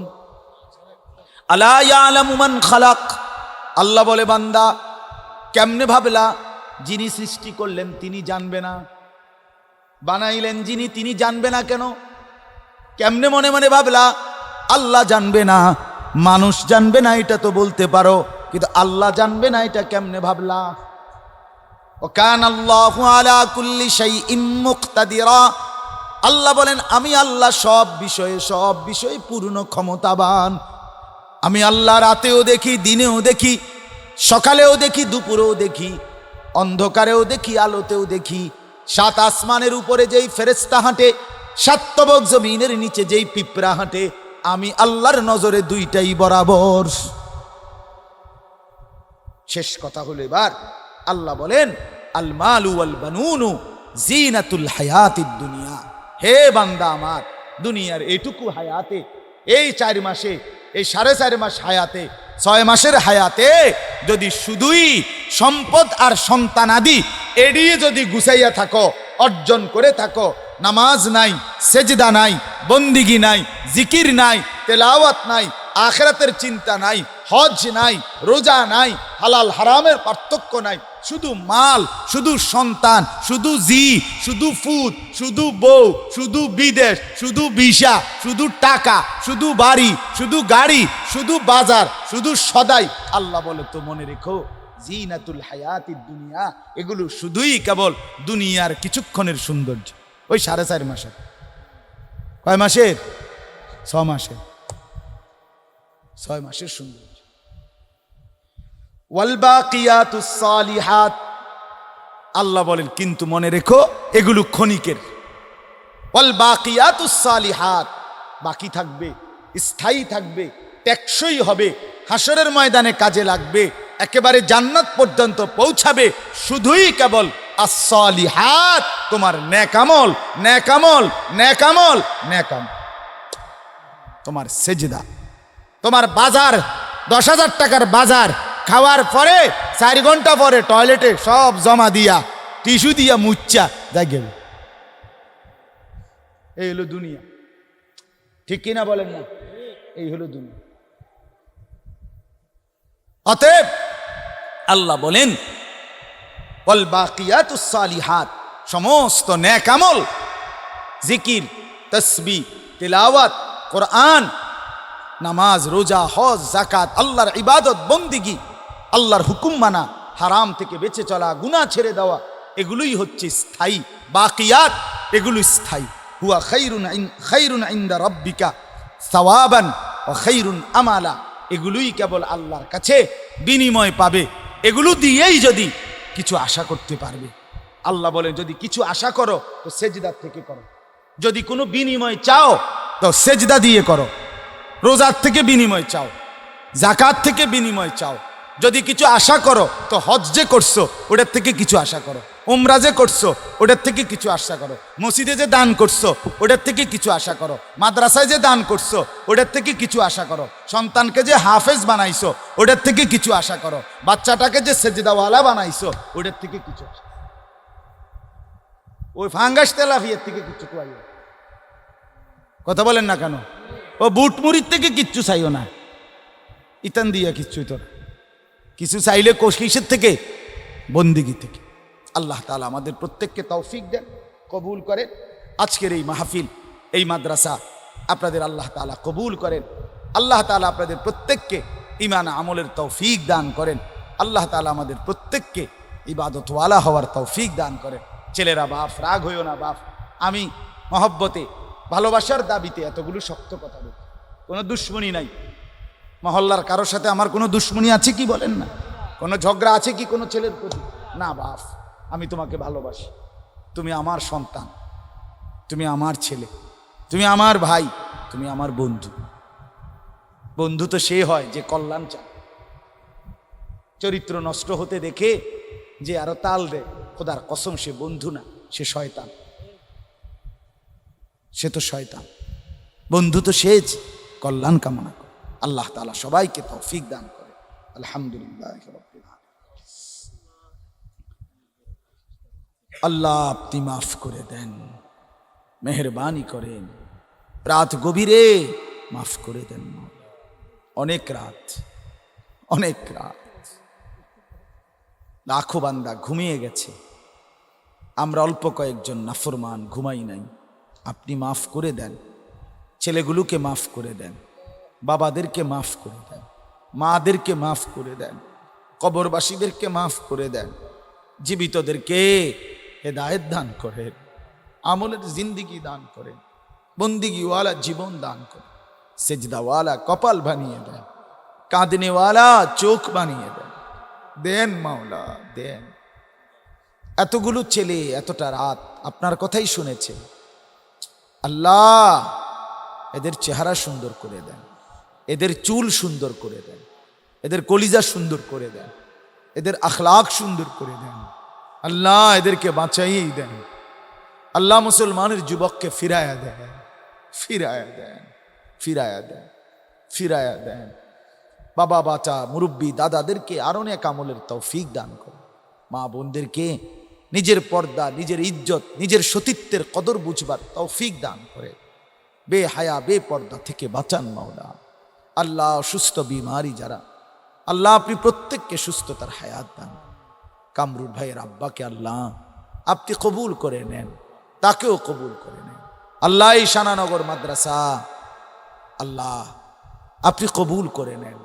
আলা ইয়ালামু মান খালাক। আল্লাহ বলে, বান্দা কেমনে ভাবলা যিনি সৃষ্টি করলেন তিনি জানবে না? বানাইলেন যিনি, তিনি জানবে না কেন? কেমনে মনে মনে ভাবলা আল্লাহ জানবে না, মানুষ জানবে না, এটা তো বলতে পারো, কিন্তু আল্লাহ জানবে না এটা কেমনে ভাবলা? ও কানাল্লাহু আলা কুল্লি শাইইন মুকতাদিরা। আল্লাহ বলেন, আমি আল্লাহ সব বিষয়ে পূর্ণ ক্ষমতাবান। আমি আল্লাহ রাতেও দেখি, দিনেও দেখি, সকালেও দেখি, দুপুরেও দেখি, অন্ধকারেও দেখি, আলোতেও দেখি। 7 আসমানের উপরে যেই ফেরেশতা হাঁটে, 7 তবক জমিনের নিচে যেই পিঁপড়া হাঁটে, আমি আল্লাহর নজরে 2টাই বরাবর। শেষ কথা হলো, এবার আল্লাহ বলেন, আল মালু ওয়াল বানুনু জিনাতুল হায়াতিদ দুনিয়া। হে বান্দা আমার, দুনিয়ার এইটুকু হায়াতে, এই 4 মাসে, এই 4.5 মাস হায়াতে, 6 মাসের হায়াতে যদি শুধুই সম্পদ আর সন্তানাদি এড়িয়ে যদি গুছাইয়া থাকো, অর্জন করে থাকো, নামাজ নাই, সেজদা নাই, বন্দিগি নাই, জিকির নাই, তেলাওয়াত নাই, আখিরাতের চিন্তা নাই, হজ নাই, রোজা নাই, হালাল হারামের পার্থক্য নাই, শুধু মাল, শুধু সন্তান, শুধু শুধু ফুদ, শুধু বউ, শুধু বিদেশ, শুধু ভিসা, শুধু টাকা, শুধু বাড়ি, শুধু গাড়ি, শুধু বাজার, শুধু সদাই। আল্লাহ বলে তো মনে রেখো জিনাতুল হায়াতিদ দুনিয়া, এগুলো শুধুই কেবল দুনিয়ার কিছুক্ষণের সৌন্দর্য। ওই 4.5 মাসের, কয় মাসের? 6 মাসের, 6 মাসের সৌন্দর্য। ওয়াল বাকিয়াতুস সালিহাত, আল্লাহ বলেন কিন্তু মনে রেখো এগুলো ক্ষণিকের। ওয়াল বাকিয়াতুস সালিহাত, বাকি থাকবে, স্থায়ী থাকবে, টেকসই হবে, হাসরের ময়দানে কাজে লাগবে, একেবারে জান্নাত পর্যন্ত পৌঁছাবে, শুধুই কেবল আস-সালিহাত, তোমার নেকামল, নেকামল, নেকামল, নেকামল। তোমার সেজদা, তোমার বাজার, 10,000 টাকার বাজার খাওয়ার পরে 4 ঘন্টা পরে টয়লেটে সব জমা দিয়া টিস্যু দিয়া মুচ্চা যাই গেল। এই হলো দুনিয়া, ঠিক কিনা বলেন না? এই হলো দুনিয়া। অতএব আল্লাহ বলেন ওয়াল বাকিয়াতুস সালিহাত, সমস্ত নেক আমল, জিকির, তাসবিহ, তিলাওয়াত, কোরআন, নামাজ, রোজা, হজ, যাকাত, আল্লাহর ইবাদত বন্দিগি, আল্লাহর হুকুম মানা, হারাম থেকে বেঁচে চলা, গুনাহ ছেড়ে দেওয়া, এগুলোই হচ্ছে স্থায়ী বাকিয়াত, এগুলো স্থায়ী। হুয়া খায়রুন ইনদা রাব্বিকা সাওয়াবান ওয়া খায়রুন আমালা, এগুলোই কেবল আল্লাহর কাছে বিনিময় পাবে, এগুলো দিয়েই যদি কিছু আশা করতে পারবে। আল্লাহ বলেন যদি কিছু আশা করো তো সেজদার থেকে করো, যদি কোনো বিনিময় চাও তো সেজদা দিয়ে করো, রোজার থেকে বিনিময় চাও, যাকাত থেকে বিনিময় চাও, যদি কিছু আশা করো তো হজ যে করছো ওটার থেকে কিছু আশা করো, উমরা যে করছো ওটার থেকে কিছু আশা করো, মসজিদে যে দান করছো ওটার থেকে কিছু আশা করো, মাদ্রাসায় যে দান করছো ওটার থেকে কিছু আশা করো, সন্তানকে যে হাফেজ বানাইছো ওটার থেকে কিছু আশা করো, বাচ্চাটাকে যে সেজদাওয়ালা বানাইছো ওটার থেকে কিছু আশা, ওই ফাঙ্গাস তেলাফিয়ার থেকে কিছু চাইও। কথা বলেন না কেন? ও বুট মুড়ির থেকে কিচ্ছু চাইও না, ইতান দিয়া কিচ্ছুই তোর কিছু চাইলে কিসের থেকে? বন্দিগি থেকে। আল্লাহ তাআলা আমাদের প্রত্যেককে তৌফিক দেন, কবুল করেন। আজকের এই মাহফিল, এই মাদ্রাসা আপনাদের আল্লাহ তাআলা কবুল করেন। আল্লাহ তাআলা আপনাদের প্রত্যেককে ঈমান আমলের তৌফিক দান করেন। আল্লাহ তাআলা আমাদের প্রত্যেককে ইবাদতওয়ালা হওয়ার তৌফিক দান করেন। ছেলেরা বাপ, রাগ হইও না বাপ, আমি মহব্বতে, ভালোবাসার দাবিতে এতগুলো শক্ত কথা বলি, কোনো দুশ্মনী নাই। মহল্লার কারোর সাথে আমার কোনো দুশ্মনী আছে কি বলেন না? কোনো ঝগড়া আছে কি কোনো ছেলের প্রতি? না বাপ, আমি তোমাকে ভালোবাসি, তুমি আমার সন্তান, তুমি আমার ছেলে, তুমি আমার ভাই, তুমি আমার বন্ধু। বন্ধু তো সে হয় যে কল্যাণ চায়। চরিত্র নষ্ট হতে দেখে যে আরো তাল দেয়, খোদার কসম সে বন্ধু না, সে শয়তান, সে তো শয়তান। বন্ধু তো সে কল্যাণ কামনা করে। আল্লাহ তাআলা সবাইকে তৌফিক দান করে। আলহামদুলিল্লাহ রাব্বিল আলামিন। আল্লাহ আপনি মাফ করে দেন, মেহেরবানি করেন, রাত গভীরে মাফ করে দেন। অনেক রাত, অনেক রাত, লাখো বান্দা ঘুমিয়ে গেছে, আমরা অল্প কয়েকজন নাফরমান ঘুমাই নাই। আপনি মাফ করে দেন, ছেলেগুলোকে মাফ করে দেন, বাবাদেরকে মাফ করে দেন, মাদেরকে মাফ করে দেন, কবরবাসীদেরকে মাফ করে দেন, জীবিতদেরকে হেদায়েত দান করেন, আমলের জিন্দিগি দান করেন, বন্দিগিওয়ালা জীবন দান করেন, সেজদাওয়ালা কপাল বানিয়ে দেন, কাঁদনেওয়ালা চোখ বানিয়ে দেন। দেন মাওলা দেন। এতগুলো ছেলে এতটা রাত আপনার কথাই শুনেছে। আল্লাহ এদের চেহারা সুন্দর করে দেন, এদের চুল সুন্দর করে দেন, এদের কলিজা সুন্দর করে দেন, এদের আখলাক সুন্দর করে দেন। আল্লাহ এদেরকে বাঁচাইয়েই দেন। আল্লাহ মুসলমানের যুবককে ফিরায়া দেন, ফিরায়া দেন, ফিরায়া দেন, ফিরায়া দেন। বাবা বাচ্চা মুরব্বী দাদাদেরকে আরো নেক আমলের তৌফিক দান করে। মা বোনদেরকে নিজের পর্দা, নিজের ইজ্জত, নিজের সতীত্বের কদর বুঝবার তৌফিক দান করে। বেহায়া বে পর্দা থেকে বাঁচান মাওলা। আল্লাহ অসুস্থ বিমারি যারা, আল্লাহ আপনি প্রত্যেককে সুস্থতার হায়াত দান। কামরুল ভাইয়ের আব্বাকে আল্লাহ আপনি কবুল করে নেন, তাকেও কবুল করে নেন। আল্লাহ এই শানানগর মাদ্রাসা আল্লাহ আপনি কবুল করে নেন।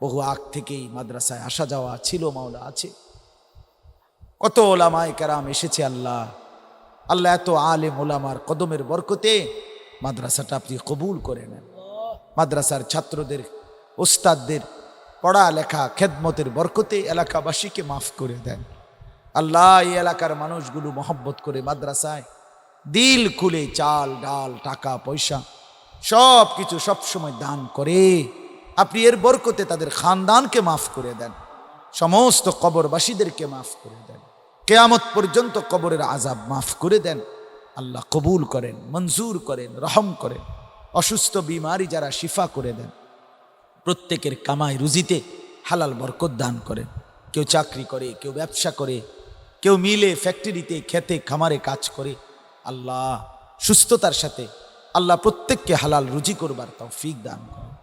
বহু আগ থেকেই মাদ্রাসায় আসা যাওয়া ছিল, মাওলা আছে, কত ওলামায়ে কেরাম এসেছে আল্লাহ। আল্লাহ এত আলেম ওলামার কদমের বরকতে মাদ্রাসাটা আপনি কবুল করে নেন। মাদ্রাসার ছাত্রদের, ওস্তাদদের পড়া লেখা খেদমতের বরকতে এলাকাবাসীকে মাফ করে দেন আল্লাহ। এই এলাকার মানুষগুলো মহব্বত করে মাদ্রাসায় দিল খুলে চাল ডাল টাকা পয়সা সব কিছু সবসময় দান করে, আপনি এর বরকতে তাদের খানদানকে মাফ করে দেন, সমস্ত কবরবাসীদেরকে মাফ করে দেন, কেয়ামত পর্যন্ত কবরের আযাব মাফ করে দেন আল্লাহ। কবুল করেন, মঞ্জুর করেন, রহম করেন। অসুস্থ বিমারি যারা শিফা করে দেন, প্রত্যেকের কামাই রুজিতে হালাল বরকত দান করেন। কেউ চাকরি করে, কেউ ব্যবসা করে, কেউ মিলে ফ্যাক্টরিতে খেতে খামারে কাজ করে, আল্লাহ সুস্থতার সাথে আল্লাহ প্রত্যেককে হালাল রুজি করবার তৌফিক দান করেন।